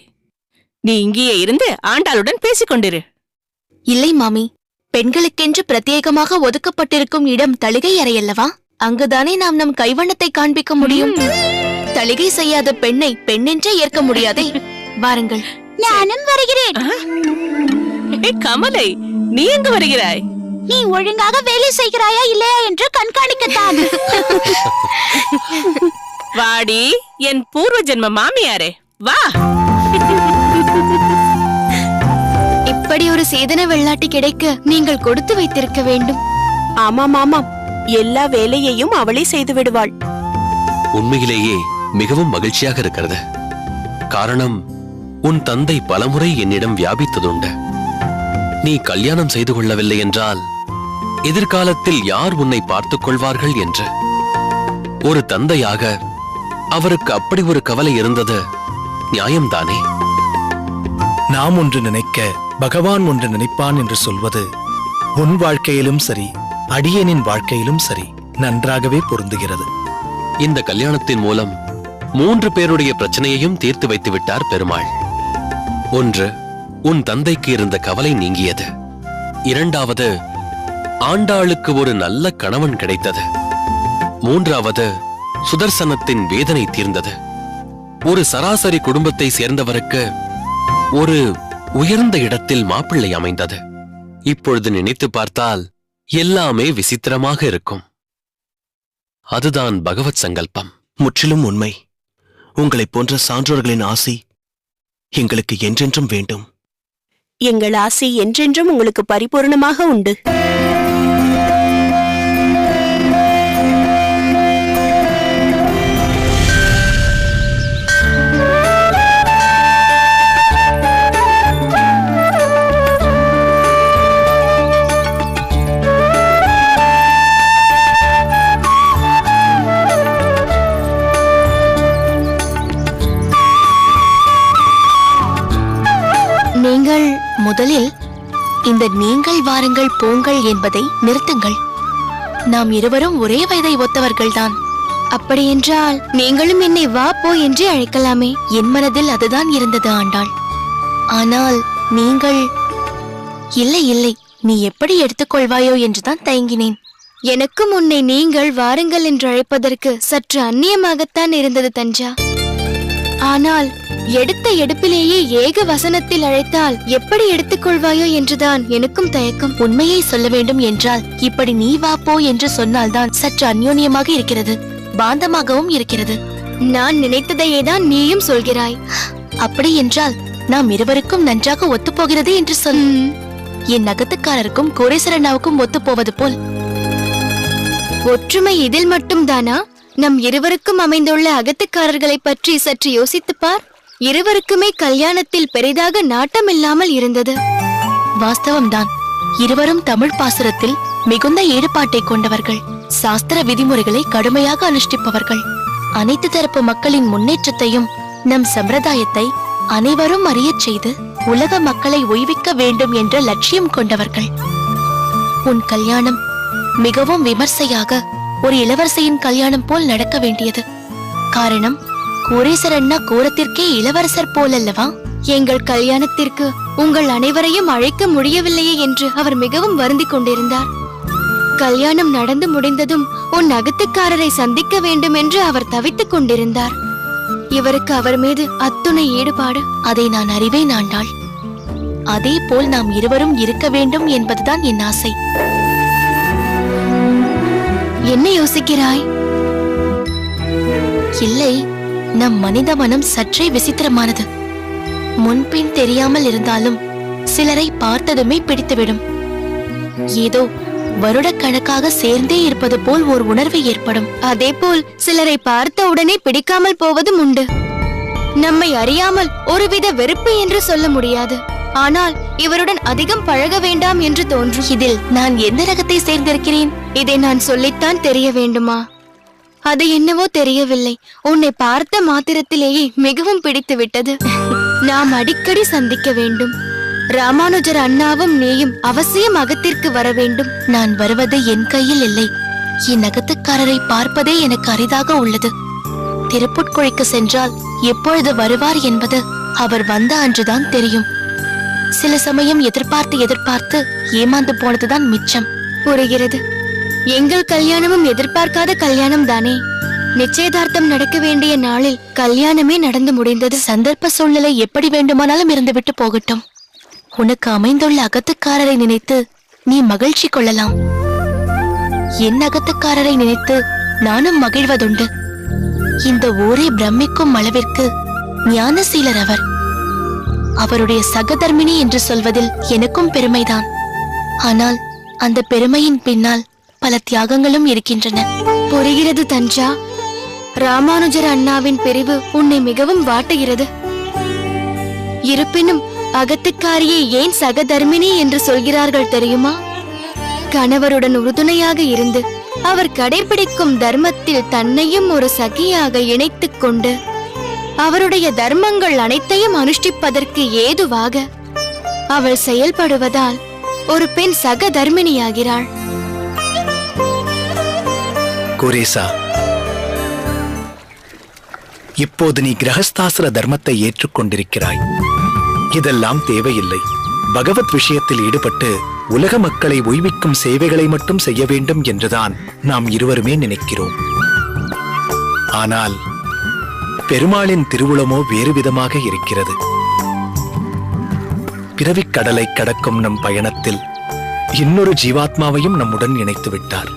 நீ இங்கேயே இருந்து ஆண்டாளுடன் பேசிக் கொண்டிரு. இல்லை மாமி, பெண்களுக்கென்று பிரத்யேகமாக ஒதுக்கப்பட்டிருக்கும் இடம் தளிகை அறையல்லவா? அங்குதானே நாம் நம் கைவண்ணத்தை காண்பிக்க முடியும். தளிகை செய்யாத பெண்ணை பெண்ணென்றே ஏற்க முடியாதே. வாருங்கள். நானும் வருகிறேன். கமலை, நீ எங்கு வருகிறாய்? நீ ஒழுங்காக வேலை செய்கிறாயா இல்லையா என்று கண்காணிக்கத்தான். வாடி என் பூர்வ ஜென்ம மாமியாரே, வா. இப்படி ஒரு சேதன வெள்ளாட்டி கிடைக்க நீங்கள் கொடுத்து வைத்திருக்க வேண்டும். ஆமாம் ஆமாம், எல்லா வேலையையும் அவளே செய்து விடுவாள். உண்மையிலேயே மிகவும் மகிழ்ச்சியாக இருக்கிறது. காரணம், உன் தந்தை பலமுறை என்னிடம் வியாபித்ததுண்டு. நீ கல்யாணம் செய்து கொள்ளவில்லை என்றால் எதிர்காலத்தில் யார் உன்னை பார்த்துக் கொள்வார்கள் என்று. ஒரு தந்தையாக அவருக்கு அப்படி ஒரு கவலை இருந்தது நியாயம்தானே? நாம் ஒன்று நினைக்க பகவான் ஒன்று நினைப்பான் என்று சொல்வது உன் வாழ்க்கையிலும் சரி, அடியேனின் வாழ்க்கையிலும் சரி நன்றாகவே பொருந்துகிறது. இந்த கல்யாணத்தின் மூலம் 3 பேருடைய பிரச்சனையையும் தீர்த்து வைத்து விட்டார் பெருமாள். 1, உன் தந்தைக்கு இருந்த கவலை நீங்கியது. 2வது, ஆண்டாளுக்கு ஒரு நல்ல கணவன் கிடைத்தது. 3வது, சுதர்சனத்தின் வேதனை தீர்ந்தது. ஒரு சராசரி குடும்பத்தை சேர்ந்தவருக்கு ஒரு உயர்ந்த இடத்தில் மாப்பிள்ளை அமைந்தது. இப்பொழுது நினைத்து பார்த்தால் எல்லாமே விசித்திரமாக இருக்கும். அதுதான் பகவத் சங்கல்பம். முற்றிலும் உண்மை. உங்களைப் போன்ற சான்றோர்களின் ஆசி எங்களுக்கு என்றென்றும் வேண்டும். எங்கள் ஆசை என்றென்றும் உங்களுக்கு பரிபூர்ணமாக உண்டு. நீங்கள் முதலில் இந்த நீங்கள் வாருங்கள் போங்கள் என்பதை நிறுத்துங்கள். நாம் இருவரும் ஒரே வயதை ஒத்தவர்கள்தான். அப்படியென்றால் நீங்களும் என்னை வா போ என்றே அழைக்கலாமே. என் மனதில் அதுதான் இருந்தது ஆண்டாள். ஆனால் நீங்கள் இல்லை இல்லை, நீ எப்படி எடுத்துக்கொள்வாயோ என்றுதான் தயங்கினேன். எனக்கும் உன்னை நீங்கள் வாருங்கள் என்று அழைப்பதற்கு சற்று அந்நியமாகத்தான் இருந்தது தஞ்சா. ஆனால் எடுத்த எடுப்பிலேயே ஏக வசனத்தில் அழைத்தால் எப்படி எடுத்துக்கொள்வாயோ என்றுதான் எனக்கும் தயக்கம். உண்மையை சொல்ல வேண்டும் என்றால் இப்படி நீ வா போ என்று சொன்னால்தான் சற்று அந்யோன்யமாக இருக்கிறது, பாந்தமாகவும் இருக்கிறது. நான் நினைத்ததையே தான் நீயும் சொல்கிறாய். அப்படி என்றால் நாம் இருவருக்கும் நன்றாக ஒத்துப்போகிறது என்று சொல். என் நகத்துக்காரருக்கும் கோரேஸ்வரனாவுக்கும் ஒத்துப்போவது போல். ஒற்றுமை இதில் மட்டும்தானா? நம் இருவருக்கும் அமைந்துள்ள அகத்துக்காரர்களை பற்றி சற்று யோசித்துப்பார். இருவருக்குமே கல்யாணத்தில் பெரிதாக நாட்டமில்லாமல் இருந்தது. வாஸ்தவம்தான். இருவரும் தமிழ் பாசுரத்தில் மிகுந்த ஈடுபாட்டை கொண்டவர்கள், சாஸ்திர விதிமுறைகளை கடுமையாக அனுஷ்டிப்பவர்கள், அனைத்து தரப்பு மக்களின் முன்னேற்றத்தையும் நம் சம்பிரதாயத்தை அனைவரும் அறியச் செய்து உலக மக்களை ஓய்விக்க வேண்டும் என்ற லட்சியம் கொண்டவர்கள். உன் கல்யாணம் மிகவும் விமர்சையாக ஒரு இளவரசியின் கல்யாணம் போல் நடக்க வேண்டியது. காரணம், கோரேசரண்ணா கோரத்திற்கே இளவரசர் போலல்லவா? எங்கள் கல்யாணத்திற்கு உங்கள் அனைவரையும் அழைக்க முடியவில்லையே என்று அவர் மிகவும் வருந்திக் கொண்டிருந்தார். கல்யாணம் நடந்து முடிந்ததும் உன் அகத்துக்காரரை சந்திக்க வேண்டும் என்று அவர் தவித்துக் கொண்டிருந்தார். இவருக்கு அவர் மீது அத்துணை ஈடுபாடு. அதை நான் அறிவேன் ஆண்டாள். அதே போல் நாம் இருவரும் இருக்க வேண்டும் என்பதுதான் என் ஆசை. என்ன யோசிக்கிறாய்? இல்லை, நம் மனித மனம் சற்றே விசித்திரமானது. முன்பின் தெரியாமல் இருந்தாலும் சிலரை பார்த்ததுமே பிடித்துவிடும். ஏதோ வருடக்கணக்காக சேர்ந்தே இருப்பது போல் ஒரு உணர்வு ஏற்படும். அதேபோல் சிலரை பார்த்த உடனே பிடிக்காமல் போவதும் உண்டு. நம்மை அறியாமல் ஒருவித வெறுப்பு என்று சொல்ல முடியாது. ஆனால் இவருடன் அதிகம் பழக வேண்டாம் என்று தோன்றும். இதில் நான் எந்த ரகத்தை சேர்ந்திருக்கிறேன்? இதை நான் சொல்லித்தான் தெரிய வேண்டுமா? அது என்னவோ தெரியவில்லை. உன்னை பார்த்த மாத்திரத்திலேயே மிகவும் பிடித்து விட்டது. நாம் அடிக்கடி சந்திக்க வேண்டும். ராமானுஜர் அண்ணாவும் நீயும் அவசியம் அகத்திற்கு வர வேண்டும். நான் வருவது என் கையில் இல்லை. என் அகத்துக்காரரை பார்ப்பதே எனக்கு அரிதாக உள்ளது. திருப்புட்குழிக்கு சென்றால் எப்பொழுது வருவார் என்பது அவர் வந்த அன்றுதான் தெரியும். சில சமயம் எதிர்பார்த்து ஏமாந்து போனதுதான் மிச்சம். புரிகிறது. எங்கள் கல்யாணமும் எதிர்பார்க்காத கல்யாணம் தானே. நிச்சயதார்த்தம் நடக்க வேண்டிய நாளில் கல்யாணமே நடந்து முடிந்தது. சந்தர்ப்ப சூழ்நிலை எப்படி வேண்டுமானாலும் இருந்துவிட்டு போகட்டும். உனக்கு அமைந்துள்ள அகத்துக்காரரை நினைத்து நீ மகிழ்ச்சி கொள்ளலாம். என் அகத்துக்காரரை நினைத்து நானும் மகிழ்வதுண்டு. இந்த ஊரை பிரமிக்கும் அளவிற்கு ஞானசீலர் அவர். அவருடைய சகதர்மினி என்று சொல்வதில் எனக்கும் பெருமைதான். ஆனால் அந்த பெருமையின் பின்னால் பல தியாகங்களும் இருக்கின்றன. புரிகிறது தஞ்சா. ராமானுஜர் அண்ணாவின் பிரிவு உன்னை மிகவும் வாட்டுகிறது. இருப்பினும் அகத்துக்காரியை ஏன் சகதர்மினி என்று சொல்கிறார்கள் தெரியுமா? கணவருடன் உறுதுணையாக இருந்து அவர் கடைபிடிக்கும் தர்மத்தில் தன்னையும் ஒரு சகியாக இணைத்துக் கொண்டு அவருடைய தர்மங்கள் அனைத்தையும் அனுஷ்டிப்பதற்கு ஏதுவாக அவள் செயல்படுவதால் ஒரு பெண் சகதர்மினியாகிறாள். குரேசா, இப்போது நீ கிரகஸ்தாசிர தர்மத்தை ஏற்றுக்கொண்டிருக்கிறாய். இதெல்லாம் தேவையில்லை. பகவத் விஷயத்தில் ஈடுபட்டு உலக மக்களை உய்விக்கும் சேவைகளை மட்டும் செய்ய வேண்டும் என்றுதான் நாம் இருவருமே நினைக்கிறோம். ஆனால் பெருமாளின் திருவுளமோ வேறு விதமாக இருக்கிறது. பிறவிக் கடலை கடக்கும் நம் பயணத்தில் இன்னொரு ஜீவாத்மாவையும் நம்முடன் இணைத்து விட்டார்.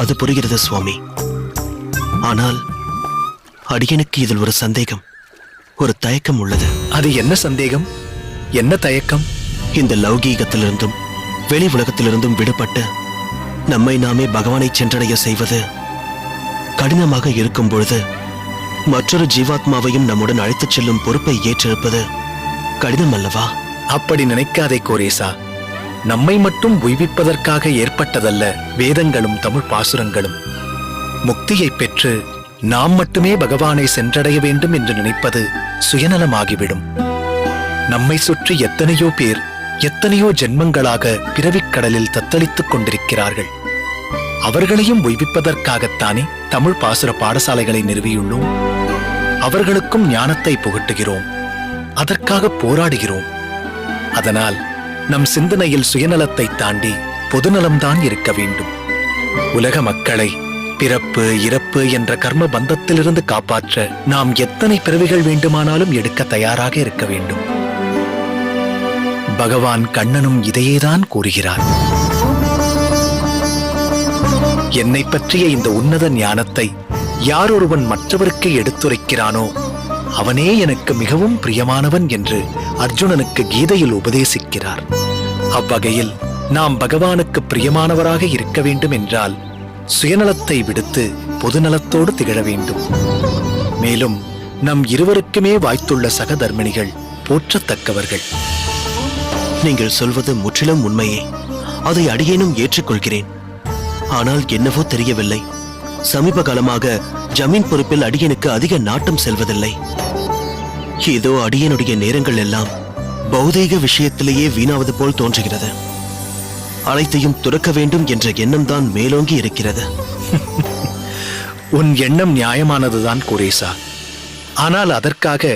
அது புரிகிறது சுவாமி. ஆனால் அடியனுக்கு இதில் ஒரு சந்தேகம், ஒரு தயக்கம் உள்ளது. அது என்ன சந்தேகம், என்ன தயக்கம்? இந்த லௌகீகத்திலிருந்தும் வெளி உலகத்திலிருந்தும் விடுபட்டு நம்மை நாமே பகவானை சென்றடைய செய்வது கடினமாக இருக்கும் பொழுது மற்றொரு ஜீவாத்மாவையும் நம்முடன் அழைத்துச் செல்லும் பொறுப்பை ஏற்றிருப்பது கடினம் அல்லவா? அப்படி நினைக்காதே கோரேசா. நம்மை மட்டும் உய்விப்பதற்காக ஏற்பட்டதல்ல வேதங்களும் தமிழ் பாசுரங்களும். முக்தியை பெற்று நாம் மட்டுமே பகவானை சென்றடைய வேண்டும் என்று நினைப்பது சுயநலமாகிவிடும். நம்மை சுற்றி எத்தனையோ பேர் எத்தனையோ ஜென்மங்களாக பிறவிக் கடலில் தத்தளித்துக் கொண்டிருக்கிறார்கள். அவர்களையும் உய்விப்பதற்காகத்தானே தமிழ் பாசுர பாடசாலைகளை நிறுவியுள்ளோம். அவர்களுக்கும் ஞானத்தை புகட்டுகிறோம். அதற்காக போராடுகிறோம். அதனால் நம் சிந்தனையில் சுயநலத்தை தாண்டி பொதுநலம்தான் இருக்க வேண்டும். உலக மக்களை பிறப்பு இறப்பு என்ற கர்ம பந்தத்திலிருந்து காப்பாற்ற நாம் எத்தனை பிறவிகள் வேண்டுமானாலும் எடுக்க தயாராக இருக்க வேண்டும். பகவான் கண்ணனும் இதையேதான் கூறுகிறார். என்னை பற்றிய இந்த உன்னத ஞானத்தை யார் ஒருவன் மற்றவருக்கு எடுத்துரைக்கிறானோ அவனே எனக்கு மிகவும் பிரியமானவன் என்று அர்ஜுனனுக்கு கீதையில் உபதேசிக்கிறார். அவ்வகையில் நாம் பகவானுக்கு பிரியமானவராக இருக்க வேண்டும் என்றால் சுயநலத்தை விடுத்து பொதுநலத்தோடு திகழ வேண்டும். மேலும் நம் இருவருக்குமே வாய்த்துள்ள சகதர்மிணிகள் போற்றத்தக்கவர்கள். நீங்கள் சொல்வது முற்றிலும் உண்மையே. அதை அடியேனும் ஏற்றுக்கொள்கிறேன். ஆனால் என்னவோ தெரியவில்லை, சமீப காலமாக ஜமீன் பொறுப்பில் அடியனுக்கு அதிக நாட்டம் செல்வதில்லை. ஏதோ அடியனுடைய நேரங்கள் எல்லாம் பௌதீக விஷயத்திலேயே வீணாவது போல் தோன்றுகிறது. அனைத்தையும் துறக்க வேண்டும் என்ற எண்ணம் தான் மேலோங்கி இருக்கிறது. உன் எண்ணம் நியாயமானதுதான் குரேசா. ஆனால் அதற்காக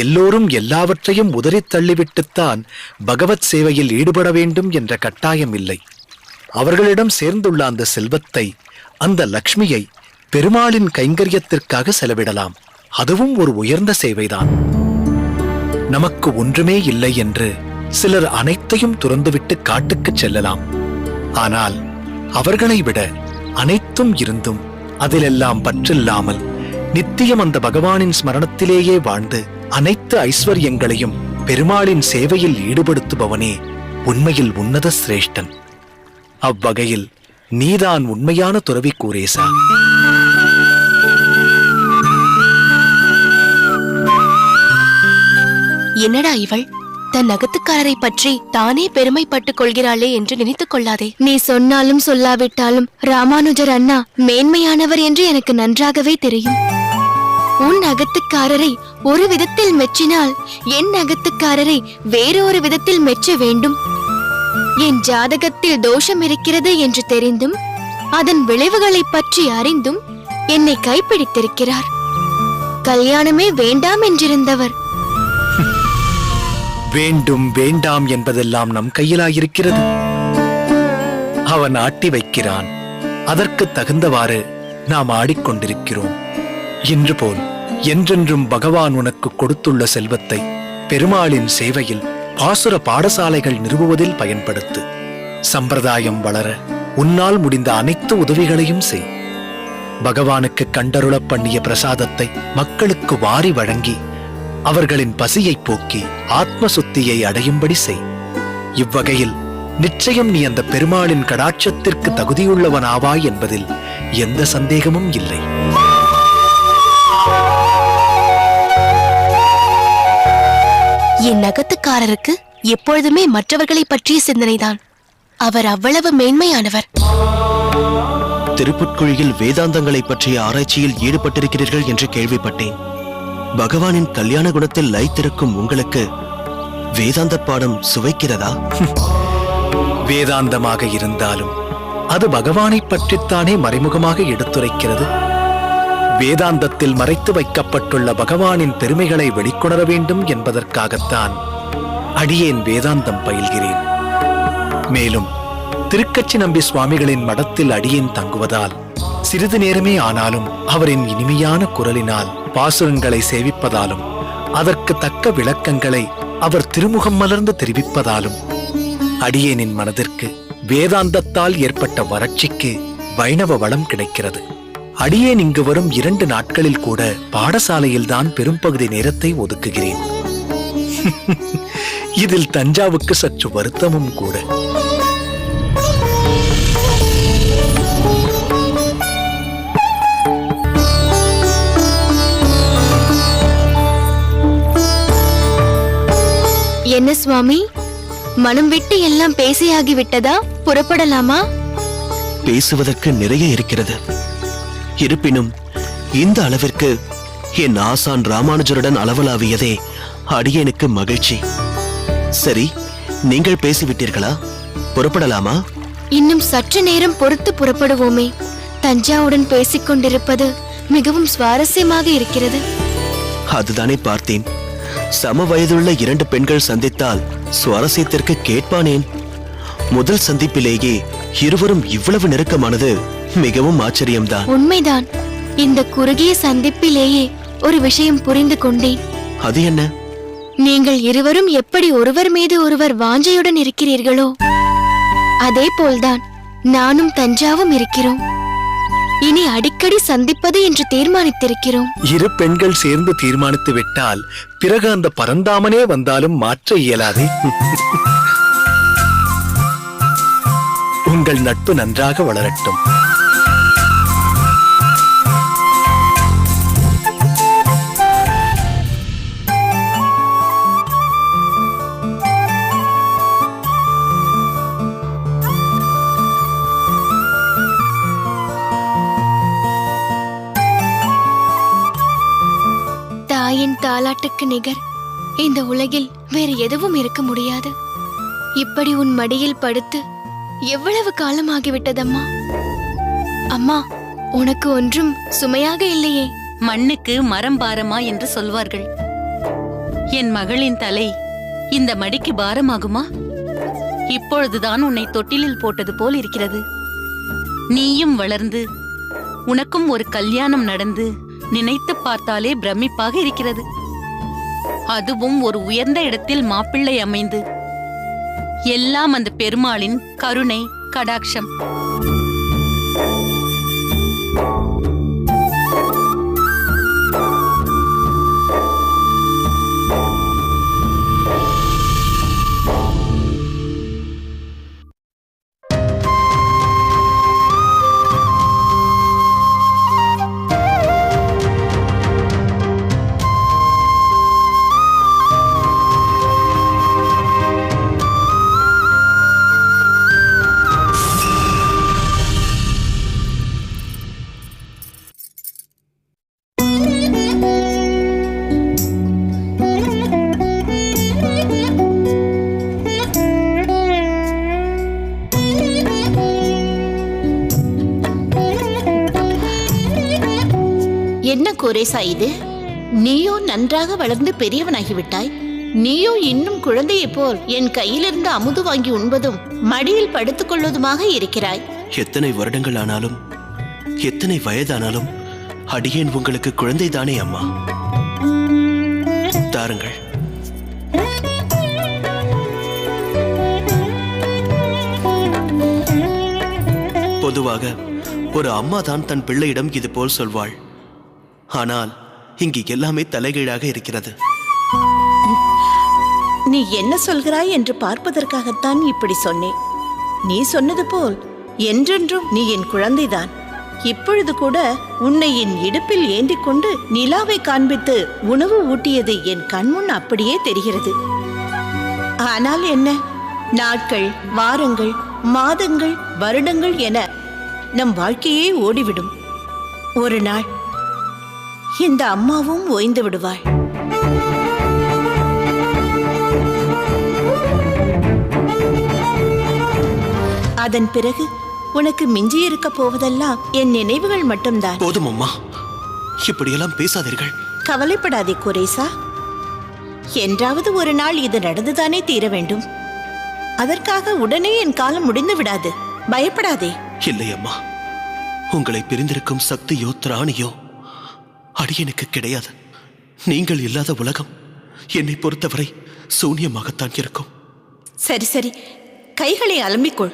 எல்லோரும் எல்லாவற்றையும் உதறித் தள்ளிவிட்டுத்தான் பகவத் சேவையில் ஈடுபட வேண்டும் என்ற கட்டாயம் இல்லை. அவர்களிடம் சேர்ந்துள்ள அந்த செல்வத்தை, அந்த லக்ஷ்மியை பெருமாளின் கைங்கரியத்திற்காக செலவிடலாம். அதுவும் ஒரு உயர்ந்த சேவைதான். நமக்கு ஒன்றுமே இல்லை என்று சிலர் அனைத்தையும் துறந்துவிட்டு காட்டுக்கு செல்லலாம். ஆனால் அவர்களை விட அனைத்தும் இருந்தும் அதிலெல்லாம் பற்றில்லாமல் நித்தியம் அந்த பகவானின் ஸ்மரணத்திலேயே வாழ்ந்து அனைத்து ஐஸ்வர்யங்களையும் பெருமாளின் சேவையில் ஈடுபடுத்துபவனே உண்மையில் உன்னத சிரேஷ்டன். அவ்வகையில் நீதான் உண்மையான துறவி கூரேசா. என்னடா இவள் தன் நகத்துக்காரரை பற்றி தானே பெருமைப்பட்டுக் கொள்கிறாளே என்று நினைத்துக் கொள்ளாதே. நீ சொன்னாலும் சொல்லாவிட்டாலும் ராமானுஜர் அண்ணா மேன்மையானவர் என்று எனக்கு நன்றாகவே தெரியும். உன் அகத்துக்காரரை ஒரு விதத்தில் மெச்சினால் என் அகத்துக்காரரை வேறொரு விதத்தில் மெச்ச வேண்டும். என் ஜாதகத்தில் தோஷம் இருக்கிறது என்று தெரிந்தும் அதன் விளைவுகளை பற்றி அறிந்தும் என்னை கைப்பிடித்திருக்கிறார். கல்யாணமே வேண்டாம் என்றிருந்தவர் வேண்டும் வேண்டாம் என்பதெல்லாம் நம் கையிலாயிருக்கிறது. அவன் ஆட்டி வைக்கிறான், அதற்கு தகுந்தவாறு நாம் ஆடிக்கொண்டிருக்கிறோம். இன்று போல் என்றென்றும் பகவான் உனக்கு கொடுத்துள்ள செல்வத்தை பெருமாளின் சேவையில் பாசுர பாடசாலைகள் நிறுவுவதில் பயன்படுத்து. சம்பிரதாயம் வளர உன்னால் முடிந்த அனைத்து உதவிகளையும் செய். பகவானுக்கு கண்டருளப் பண்ணிய பிரசாதத்தை மக்களுக்கு வாரி வழங்கி அவர்களின் பசியை போக்கி ஆத்ம சுத்தியை அடையும்படி செய். இவ்வகையில் நிச்சயம் நீ அந்த பெருமாளின் கடாட்சத்திற்கு தகுதியுள்ளவனாவாய் என்பதில் எந்த சந்தேகமும் இல்லை. என் நகத்துக்காரருக்கு எப்பொழுதுமே மற்றவர்களை பற்றிய சிந்தனைதான். அவர் அவ்வளவு மேன்மையானவர். திருப்புட்குழியில் வேதாந்தங்களை பற்றிய ஆராய்ச்சியில் ஈடுபட்டிருக்கிறீர்கள் என்று கேள்விப்பட்டேன். பகவானின் கல்யாண குணத்தில் லயித்திருக்கும் உங்களுக்கு வேதாந்த பாடம் சுவைக்கிறதா? வேதாந்தமாக இருந்தாலும் அது பகவானை பற்றித்தானே மறைமுகமாக எடுத்துரைக்கிறது. வேதாந்தத்தில் மறைத்து வைக்கப்பட்டுள்ள பகவானின் பெருமைகளை வெளிக்கொணர வேண்டும் என்பதற்காகத்தான் அடியேன் வேதாந்தம் பயில்கிறேன். மேலும் திருக்கச்சி நம்பி சுவாமிகளின் மடத்தில் அடியேன் தங்குவதால் சிறிது நேரமே ஆனாலும் அவரின் இனிமையான குரலினால் பாசுரங்களை சேவிப்பதாலும் அதற்கு தக்க விளக்கங்களை அவர் திருமுகம் மலர்ந்து தெரிவிப்பதாலும் அடியேனின் மனதிற்கு வேதாந்தத்தால் ஏற்பட்ட வறட்சிக்கு வைணவ வளம் கிடைக்கிறது. அடியேன் இங்கு வரும் 2 நாட்களில் கூட பாடசாலையில்தான் பெரும்பகுதி நேரத்தை ஒதுக்குகிறேன். இதில் தஞ்சாவுக்கு சற்று வருத்தமும் கூட. என்ன சுவாமி, மனம் விட்டு எல்லாம் பேசியாகி விட்டதா? புறப்படலாமா? பேசுவதற்கு நிறைய இருக்கிறது. இருப்பினும் இந்த அளவிற்கு என் ஆசான் ராமானுஜருடன் அளவலாவியதே அடியேனுக்கு மகிழ்ச்சி. சரி, நீங்கள் பேசிவிட்டீர்களா? புறப்படலாமா? இன்னும் சற்று நேரம் பொறுத்து புறப்படுவோமே. தஞ்சாவுடன் பேசிக் கொண்டிருப்பது மிகவும் சுவாரஸ்யமாக இருக்கிறது. அதுதானே பார்த்தேன். சம வயதுள்ள 2 பெண்கள் சந்தித்தால் சுவாரஸ்யத்திற்கு கேட்பானேன். முதல் சந்திப்பிலேயே இருவரும் இவ்வளவு நெருக்கமானது மிகவும் ஆச்சரியம்தான். உண்மைதான். இந்த குறுகிய சந்திப்பிலேயே ஒரு விஷயம் புரிந்து கொண்டேன். அது என்ன? நீங்கள் இருவரும் எப்படி ஒருவர் மீது ஒருவர் வாஞ்சையுடன் இருக்கிறீர்களோ அதே போல்தான் நானும் தஞ்சாவும் இருக்கிறோம். இனி அடிக்கடி சந்திப்பது என்று தீர்மானித்திருக்கிறோம். 2 பெண்கள் சேர்ந்து தீர்மானித்து விட்டால் பிறகு அந்த பரந்தாமனே வந்தாலும் மாற்ற இயலாதே. உங்கள் நட்பு நன்றாக வளரட்டும். தாயின் தாலாட்டுக்கு நிகர் இந்த உலகில் வேறு எதுவும் இருக்க முடியாது. இப்படி உன் மடியில் படுத்து எவ்வளவு காலமாகிவிட்டதம்மா. அம்மா, உனக்கு ஒன்றும் சுமையாக இல்லையே? மண்ணுக்கு மரம் பாரமா என்று சொல்வார்கள். என் மகளின் தலை இந்த மடிக்கு பாரமாகுமா? இப்பொழுதுதான் உன்னை தொட்டிலில் போட்டது போல் இருக்கிறது. நீயும் வளர்ந்து உனக்கும் ஒரு கல்யாணம் நடந்து நினைத்து பார்த்தாலே பிரமிப்பாக இருக்கிறது. அதுவும் ஒரு உயர்ந்த இடத்தில் மாப்பிள்ளை அமைந்து. எல்லாம் அந்த பெருமாளின் கருணை கடாட்சம். என்ன குறைசா இது? நீயோ நன்றாக வளர்ந்து பெரியவனாகிவிட்டாய். நீயோ இன்னும் குழந்தையைப் போல் என் கையிலிருந்து அமுது வாங்கி உண்பதும் மடியில் படுத்துக் கொள்வதுமாக இருக்கிறாய். எத்தனை வருடங்கள் ஆனாலும் எத்தனை வயதானாலும் அடியேன் உங்களுக்கு குழந்தைதானே அம்மா. தாருங்கள். பொதுவாக ஒரு அம்மா தான் தன் பிள்ளையிடம் இது போல் சொல்வாள். ஆனால் இங்கு எல்லாமே தலைகீழாக இருக்கிறது. நீ என்ன சொல்கிறாய் என்று பார்ப்பதற்காகத்தான் இப்படி சொன்னேன். நீ சொன்னது போல் என்றென்றும் நீ என் குழந்தைதான். இப்பொழுது கூட உன்னை என் இடுப்பில் ஏந்திக் கொண்டு நிலாவை காண்பித்து உணவு ஊட்டியது என் கண்முன் அப்படியே தெரிகிறது. ஆனால் என்ன, நாட்கள், வாரங்கள், மாதங்கள், வருடங்கள் என நம் வாழ்க்கையே ஓடிவிடும். ஒரு நாள் இந்த அம்மாவும் ஓய்ந்து விடுவாள். அதன் பிறகு உனக்கு மிஞ்சி இருக்க போவதெல்லாம் என் நினைவுகள் மட்டும்தான். போதும் அம்மா, இப்படியெல்லாம் பேசாதீர்கள். கவலைப்படாதே குரேசா. என்றாவது ஒரு நாள் இது நடந்துதானே தீர வேண்டும். அதற்காக உடனே என் காலம் முடிந்து விடாது. பயப்படாதே. இல்லை அம்மா, உங்களை பிரிந்திருக்கும் சக்தியோ திராணியோ அடியனுக்கு கிடையாது. நீங்கள் இல்லாத உலகம் என்னை பொறுத்தவரை சூன்யமாகத்தான் இருக்கும். சரி சரி, கைகளை அலம்பிக்கொள்.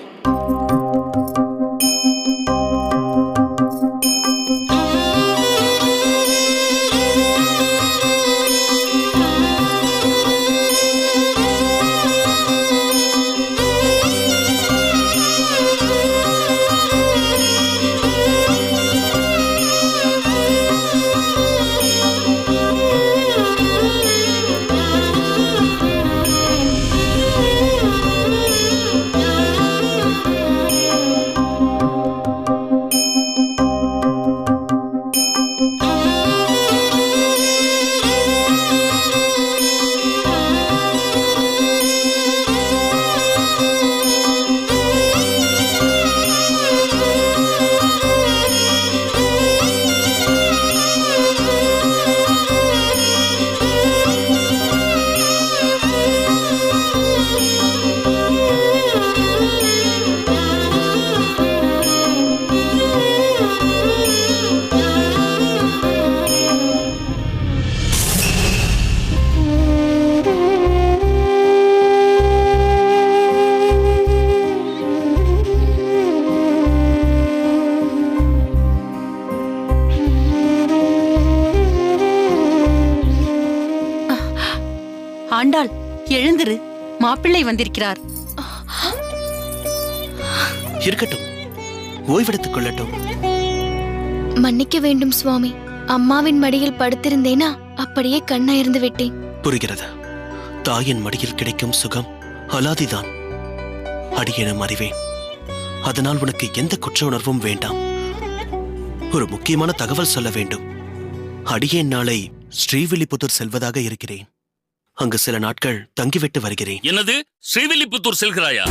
ஆண்டாள், எழுந்திரு, மாப்பிள்ளை வந்திருக்கிறார். இருக்கட்டும், ஓய்வெடுத்துக் கொள்ளட்டும். மன்னிக்க வேண்டும் சுவாமி. அம்மாவின் மடியில் படுத்திருந்தேனா அப்படியே கண்ணயர்ந்து விட்டேன். புரிகிறது. தாயின் மடியில் கிடைக்கும் சுகம் அலாதிதான். அடியேனும் அறிவேன். அதனால் உனக்கு எந்த குற்ற உணர்வும் வேண்டாம். ஒரு முக்கியமான தகவல் சொல்ல வேண்டும். அடியேன் நாளை ஸ்ரீவில்லிபுத்தூர் செல்வதாக இருக்கிறேன். அங்கு சில நாட்கள் தங்கிவிட்டு வருகிறேன். என்னது, ஸ்ரீவில்லிபுத்தூர் செல்கிறாயா?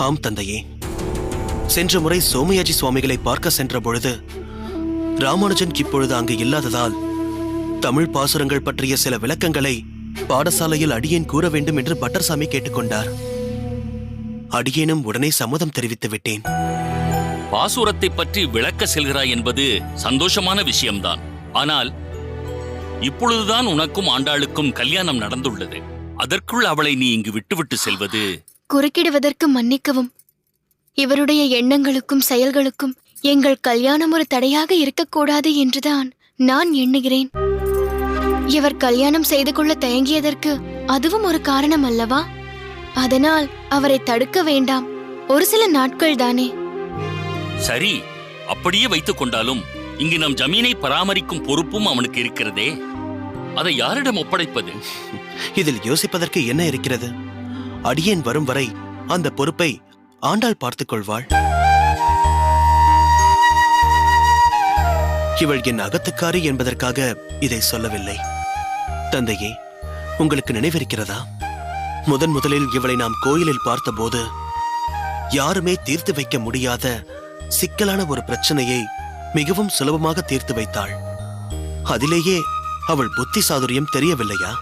ஆம் தந்தையே. சென்ற முறை சோமயாஜி சுவாமிகளை பார்க்க சென்ற பொழுது ராமானுஜன் இப்பொழுது அங்கு இல்லாததால் தமிழ் பாசுரங்கள் பற்றிய சில விளக்கங்களை பாடசாலையில் அடியேன் கூற வேண்டும் என்று பட்டர்சாமி கேட்டுக்கொண்டார். அடியேனும் உடனே சம்மதம் தெரிவித்து விட்டேன். பாசுரத்தை பற்றி விளக்க செல்கிறாய் என்பது சந்தோஷமான விஷயம்தான். ஆனால் இப்பொழுதுதான் உனக்கும் ஆண்டாளுக்கும் கல்யாணம் நடந்துள்ளது. அதற்குள் அவளை நீ இங்கு விட்டுவிட்டு செல்வது... குறுக்கிடுவதற்கு மன்னிக்கவும். இவருடைய எண்ணங்களுக்கும் செயல்களுக்கும் எங்கள் கல்யாணம் ஒரு தடையாக இருக்கக்கூடாது என்றுதான் நான் எண்ணுகிறேன். இவர் கல்யாணம் செய்து கொள்ள தயங்கியதற்கு அதுவும் ஒரு காரணம் அல்லவா? அதனால் அவரை தடுக்க வேண்டாம். ஒரு சில நாட்கள் தானே. சரி, அப்படியே வைத்துக் கொண்டாலும் இங்கு நம் ஜமீனை பராமரிக்கும் பொறுப்பும் அவனுக்கு இருக்கிறதே. அதை யாரிடம் ஒப்படைப்பது? இதில் யோசிப்பதற்கு என்ன இருக்கிறது? அடியேன் வரும் வரை அந்த பொறுப்பை ஆண்டாள் பார்த்துக் கொள்வாள். இவள் என் அகத்துக்காரி என்பதற்காக இதை சொல்லவில்லை. தந்தையே, உங்களுக்கு நினைவிருக்கிறதா? முதலில் இவளை நாம் கோயிலில் பார்த்தபோது யாருமே தீர்த்து வைக்க முடியாத சிக்கலான ஒரு பிரச்சனையை மிகவும் சுலபமாக தீர்த்து வைத்தாள். அதிலேயே அவள் புத்தி சாதுரியம் தெரியவில்லையா?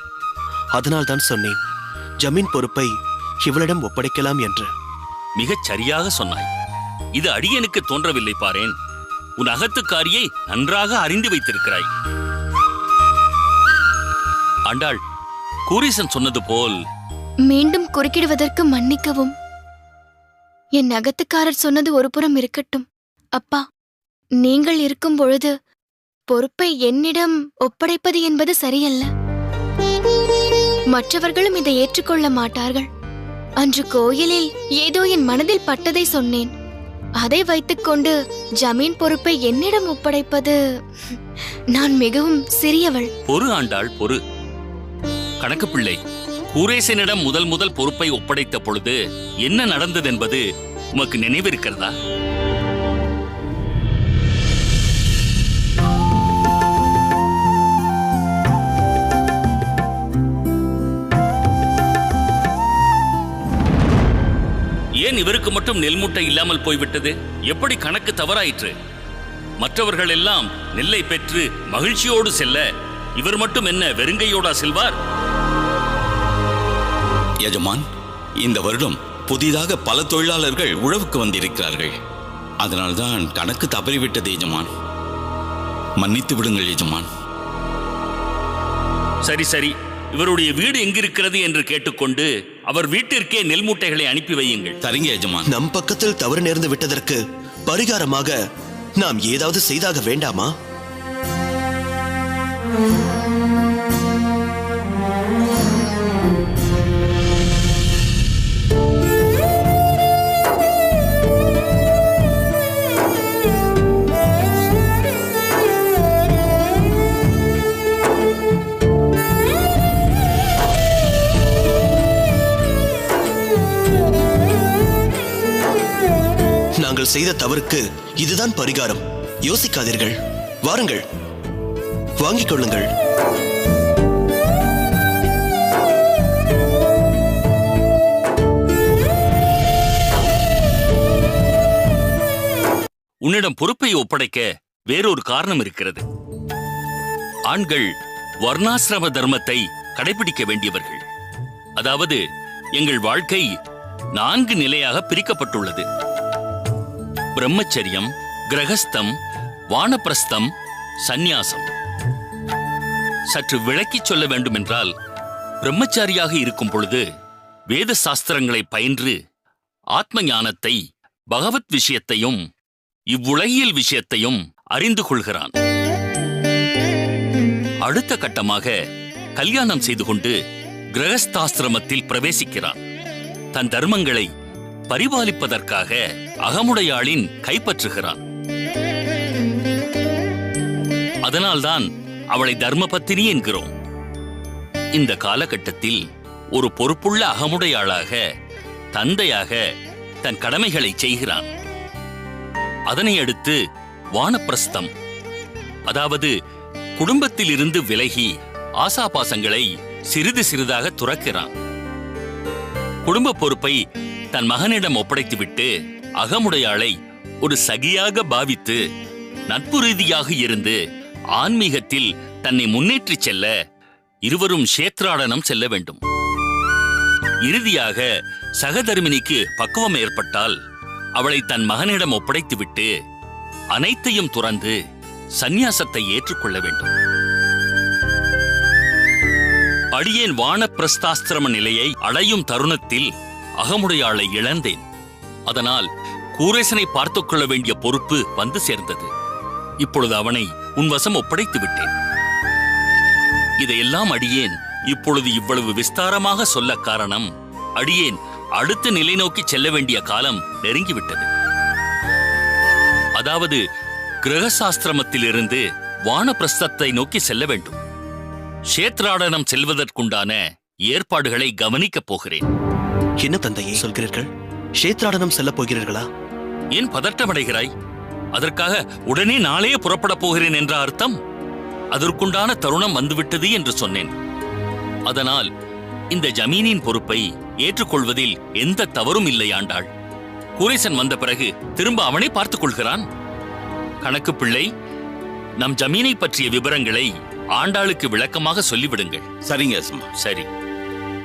அதனால்தான் சொன்னேன், ஜமீன் பொறுப்பை இவளிடம் ஒப்படைக்கலாம் என்று. மிகச் சரியாக சொன்னாய். இது அடியனுக்கு தோன்றவில்லை பாரேன். உன் அகத்துக்காரியை நன்றாக அறிந்து வைத்திருக்கிறாய். ஆண்டாள், கூரீசன் சொன்னது போல் மீண்டும் குறுக்கிடுவதற்கு மன்னிக்கவும். என் அகத்துக்காரர் சொன்னது ஒரு புறம் இருக்கட்டும். அப்பா, நீங்கள் இருக்கும் பொழுது பொறுப்பை என்னிடம் ஒப்படைப்பது என்பது சரியல்ல. மற்றவர்களும் இதை ஏற்றுக்கொள்ள மாட்டார்கள். அன்று கோயிலில் ஏதோ என் மனதில் பட்டதை சொன்னேன். அதை வைத்துக்கொண்டு ஜமீன் பொறுப்பை என்னிடம் ஒப்படைப்பது, நான் மிகவும் சிறியவள். பொறு ஆண்டாள், பொறு. கணக்கு பிள்ளை, கூரேசனிடம் முதல் பொறுப்பை ஒப்படைத்த பொழுது என்ன நடந்தது என்பது உமக்கு நினைவிருக்கிறதா? ஏன் இவருக்கு மட்டும் நெல் மூட்டை இல்லாமல் போய்விட்டது? எப்படி கணக்கு தவறாயிற்று? மற்றவர்கள் எல்லாம் நெல்லை பெற்று மகிழ்ச்சியோடு செல்ல, இவர் மட்டும் என்ன வெறுங்கையோடா செல்வார்? எஜமான், இந்த வருடம் புதிதாக பல தொழிலாளர்கள் உழவுக்கு வந்திருக்கிறார்கள். அதனால்தான் கணக்கு தவறிவிட்டது எஜமான். மன்னித்து விடுங்கள் எஜமான். சரி சரி, இவருடைய வீடு எங்கிருக்கிறது என்று கேட்டுக்கொண்டு அவர் வீட்டிற்கே நெல் மூட்டைகளை அனுப்பி வையுங்கள். சரிங்க எஜமான். நம் பக்கத்தில் தவறு நேர்ந்து விட்டதற்கு பரிகாரமாக நாம் ஏதாவது செய்தாக வேண்டாமா? நாங்கள் செய்த தவறுக்கு இதுதான் பரிகாரம். யோசிக்காதீர்கள். வாருங்கள், வாங்கிக் கொள்ளுங்கள். உன்னிடம் பொறுப்பை ஒப்படைக்க வேறொரு காரணம் இருக்கிறது. ஆண்கள் வர்ணாசிரம தர்மத்தை கடைபிடிக்க வேண்டியவர்கள். அதாவது எங்கள் வாழ்க்கை 4 நிலையாக பிரிக்கப்பட்டுள்ளது. பிரம்மச்சரியம், கிரகஸ்தம், வானப்பிரஸ்தம், சந்நியாசம். சற்று விளக்கிச் சொல்ல வேண்டுமென்றால், பிரம்மச்சாரியாக இருக்கும் பொழுது வேத சாஸ்திரங்களை பயின்று ஆத்ம ஞானத்தை, பகவத் விஷயத்தையும் இவ்வுலகியல் விஷயத்தையும் அறிந்து கொள்கிறான். அடுத்த கட்டமாக கல்யாணம் செய்து கொண்டு கிரகஸ்தாசிரமத்தில் பிரவேசிக்கிறான். தன் தர்மங்களை பரிபாலிப்பதற்காக அகமுடையாளின் கைப்பற்றுகிறான். அதனால்தான் அவளை தர்மபத்தினி என்கிறோம். இந்த காலகட்டத்தில் ஒரு பொறுப்புள்ள அகமுடையாளாக, தந்தையாக தன் கடமைகளை செய்கிறான். அதனை அடுத்து வானப்பிரஸ்தம், அதாவது குடும்பத்தில் இருந்து விலகி ஆசாபாசங்களை சிறிது சிறிதாக துறக்கிறான். குடும்ப பொறுப்பை தன் மகனிடம் ஒப்படைத்துவிட்டு அகமுடையாளை ஒரு சகியாக பாவித்து நட்பு ரீதியாக இருந்து ஆன்மீகத்தில் தன்னை முன்னேற்றிச் செல்ல இருவரும் க்ஷேத்ராடனம் செல்ல வேண்டும். இறுதியாக சகதர்மினிக்கு பக்குவம் ஏற்பட்டால் அவளை தன் மகனிடம் ஒப்படைத்துவிட்டு அனைத்தையும் துறந்து சந்நியாசத்தை ஏற்றுக்கொள்ள வேண்டும். அடியேன் வானப்பிரஸ்தாஸ்திரம நிலையை அடையும் தருணத்தில் அகமுடையாளை இழந்தேன். அதனால் கூரேசனை பார்த்துக் கொள்ள வேண்டிய பொறுப்பு வந்து சேர்ந்தது. இப்பொழுது அவனை உன் வசம் ஒப்படைத்து விட்டேன். இதையெல்லாம் அடியேன் இப்பொழுது இவ்வளவு விஸ்தாரமாக சொல்ல காரணம், அடியேன் அடுத்த நிலை நோக்கி செல்ல வேண்டிய காலம் நெருங்கிவிட்டது. அதாவது கிரகசாஸ்திரமத்திலிருந்து வானப்பிரஸ்தத்தை நோக்கி செல்ல வேண்டும். க்ஷேத்ராடனம் செல்வதற்குண்டான ஏற்பாடுகளை கவனிக்கப் போகிறேன். என்ன தந்தையே சொல்கிறீர்கள்? க்ஷேத்ராடனம் செல்ல போகிறீர்களா? ஏன் பதட்டமடைகிறாய்? அதற்காக உடனே நாளையே புறப்படப் போகிறேன் என்ற அர்த்தம்? அதற்குண்டான தருணம் வந்துவிட்டது என்று சொன்னேன். அதனால் இந்த ஜமீனின் பொறுப்பை ஏற்றுக்கொள்வதில் எந்த தவறும் இல்லை ஆண்டாள். குரேசன் வந்த பிறகு திரும்ப அவனே பார்த்துக் கொள்கிறான். கணக்கு பிள்ளை, நம் ஜமீனை பற்றிய விவரங்களை ஆண்டாளுக்கு விளக்கமாக சொல்லிவிடுங்கள். சரிங்க எஜமான். சரி.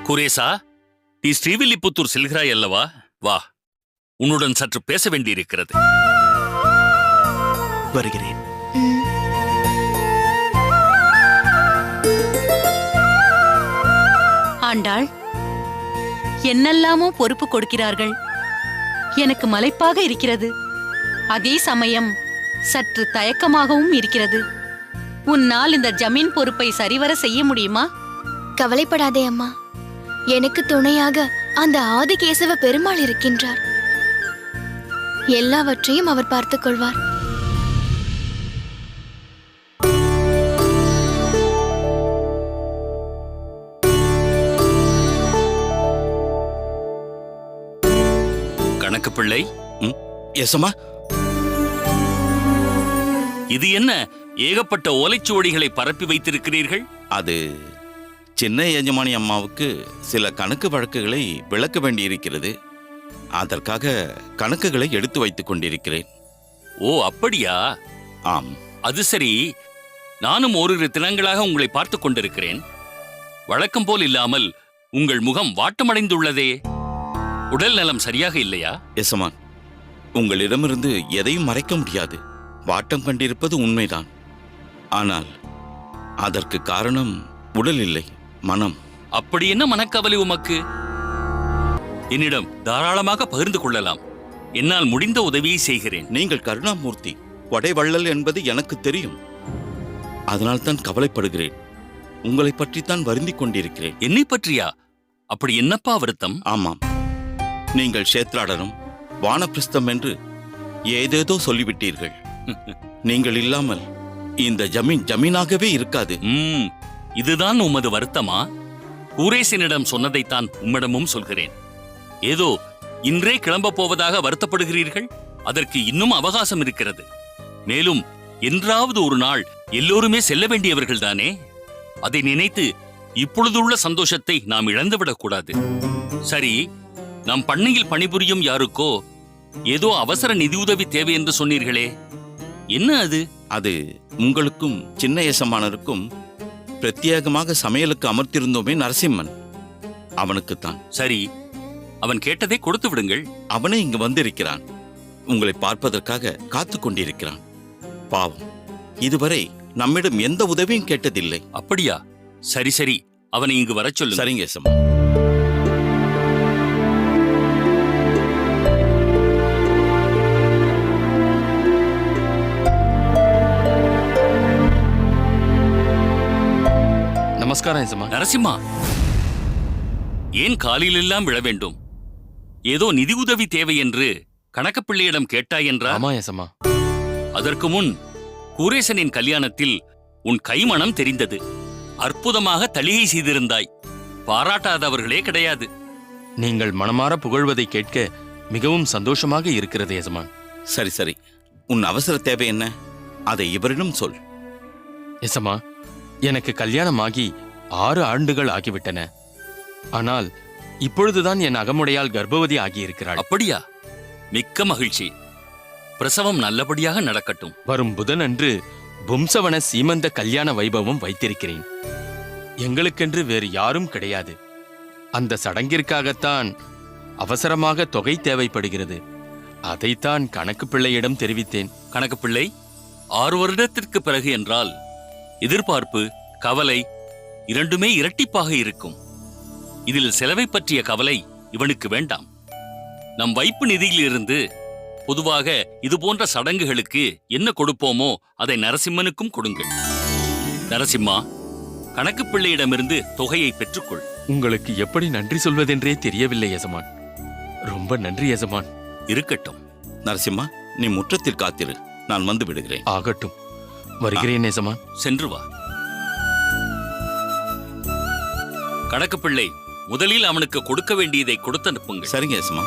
குரேசா, நீ ஸ்ரீவில்லிபுத்தூர் செல்கிறாய் அல்லவா? வா, உன்னுடன் சற்று பேச வேண்டியிருக்கிறது. வருகிறேன். ஆண்டாள், என்னெல்லாமோ பொறுப்பு கொடுக்கிறார்கள். எனக்கு மலைப்பாக இருக்கிறது. அதே சமயம் சற்று தயக்கமாகவும் இருக்கிறது. உன்னால் இந்த ஜமீன் பொறுப்பை சரிவர செய்ய முடியுமா? கவலைப்படாதே அம்மா, எனக்கு துணையாக அந்த ஆதிகேசவ பெருமாள் இருக்கின்றார். எல்லாவற்றையும் அவர் பார்த்துக் கொள்வார். கணக்கு பிள்ளை, எசமா, இது என்ன ஏகப்பட்ட ஓலைச்சுவடிகளை பரப்பி வைத்திருக்கிறீர்கள்? அது சின்ன எஜமானி அம்மாவுக்கு சில கணக்கு வழக்குகளை விளக்க வேண்டியிருக்கிறது. அதற்காக கணக்குகளை எடுத்து வைத்துக் கொண்டிருக்கிறேன். ஓ, அப்படியா? ஆம். அது சரி. நானும் ஓரிரு தினங்களாக உங்களை பார்த்துக் கொண்டிருக்கிறேன். வழக்கம் போல் இல்லாமல் உங்கள் முகம் வாட்டமடைந்துள்ளதே. உடல் நலம் சரியாக இல்லையா? எசமான், உங்களிடமிருந்து எதையும் மறைக்க முடியாது. வாட்டம் கண்டிருப்பது உண்மைதான். ஆனால் அதற்கு காரணம் உடல் இல்லை, மனம். அப்படி என்ன மனக்கவலை உமக்கு? என்னிடம் தாராளமாக பகிர்ந்து கொள்ளலாம். என்னால் முடிந்த உதவியை செய்கிறேன். நீங்கள் கருணாமூர்த்தி, கொடைவள்ளல் என்பது எனக்கு தெரியும். அதனால்தான் கவலைப்படுகிறேன். உங்களை பற்றித்தான் வருந்திக் கொண்டிருக்கிறேன். என்னை பற்றியா? அப்படி என்னப்பா வருத்தம்? ஆமாம், நீங்கள் க்ஷேத்ராடனம், வானப்பிரஸ்தம் என்று ஏதேதோ சொல்லிவிட்டீர்கள். நீங்கள் இல்லாமல் இந்த ஜமீன் ஜமீனாகவே இருக்காது. இதுதான் உமது வருத்தமா? குரேசனிடம் சொன்னதைத்தான் உம்மிடமும் சொல்கிறேன். ஏதோ இன்றே கிளம்ப போவதாக வருத்தப்படுகிறீர்கள். அதற்கு இன்னும் அவகாசம் இருக்கிறது. மேலும் என்றாவது ஒரு நாள் எல்லோருமே செல்ல வேண்டியவர்கள் தானே. அதை நினைத்து இப்பொழுதுள்ள சந்தோஷத்தை நாம் இழந்துவிடக் கூடாது. சரி, நம் பண்ணையில் பணிபுரியும் யாருக்கோ ஏதோ அவசர நிதியுதவி தேவை என்று சொன்னீர்களே, என்ன அது? அது உங்களுக்கும் சின்ன எசமானருக்கும் பிரத்யேகமாக சமையலுக்கு அமர்த்திருந்தோமே நரசிம்மன், அவனுக்குத்தான். சரி, அவன் கேட்டதை கொடுத்து விடுங்கள். அவனே இங்கு வந்திருக்கிறான். உங்களை பார்ப்பதற்காக காத்து கொண்டிருக்கிறான். பாவம், இதுவரை நம்மிடம் எந்த உதவியும் கேட்டதில்லை. அப்படியா? சரி சரி, அவனை இங்கு வரச் சொல்லு. சரிங்க எசமா. நமஸ்காரம் எசமா. நரசிம்மா, ஏன் காலிலெல்லாம் விழ வேண்டும்? ஏதோ நிதி உதவி தேவை என்று கணக்கப்பிள்ளையிடம் கேட்டாய் என்றா? ஆமா எசமா. அதற்கு முன் குரேசனின் கல்யாணத்தில் உன் கைமணம் தெரிந்தது. அற்புதமாக தளிகை செய்திருந்தாய். பாராட்டாதவர்களே கிடையாது. நீங்கள் மனமாற புகழ்வதை கேட்க மிகவும் சந்தோஷமாக இருக்கிறது எசமான். சரி சரி, உன் அவசர தேவை என்ன? அதை இவரிடம் சொல். எசமா, எனக்கு கல்யாணமாகி 6 ஆண்டுகள் ஆகிவிட்டன. ஆனால் இப்பொழுதுதான் என் அகமுடையால் கர்ப்பவதி ஆகியிருக்கிறாள். அப்படியா? மிக்க மகிழ்ச்சி. பிரசவம் நல்லபடியாக நடக்கட்டும். வரும் புதனன்று பும்சவன சீமந்த கல்யாண வைபவம் வைத்திருக்கிறேன். எங்களுக்கென்று வேறு யாரும் கிடையாது. அந்த சடங்கிற்காகத்தான் அவசரமாக தொகை தேவைப்படுகிறது. அதைத்தான் கணக்கு பிள்ளையிடம் தெரிவித்தேன். கணக்கு பிள்ளை, 6 வருடத்திற்கு பிறகு என்றால் எதிர்பார்ப்பு, கவலை இரண்டுமே இரட்டிப்பாக இருக்கும். இதில் செலவை பற்றிய கவலை இவனுக்கு வேண்டாம். நம் வைப்பு நிதியிலிருந்து பொதுவாக இது போன்ற சடங்குகளுக்கு என்ன கொடுப்போமோ அதை நரசிம்மனுக்கும் கொடுங்கள். நரசிம்மா, கணக்கு பிள்ளையிடமிருந்து தொகையை பெற்றுக்கொள். உங்களுக்கு எப்படி நன்றி சொல்வதென்றே தெரியவில்லை எசமான். ரொம்ப நன்றி எசமான். இருக்கட்டும். நரசிம்மா, நீ முற்றத்தில் காத்திரு, நான் வந்து விடுகிறேன். ஆகட்டும், வருகிறேன் எசமான். சென்று வா. கணக்கு பிள்ளை, முதலில் அவனுக்கு கொடுக்க வேண்டியதை கொடுத்து அனுப்புங்கள். சரிங்க எசமா.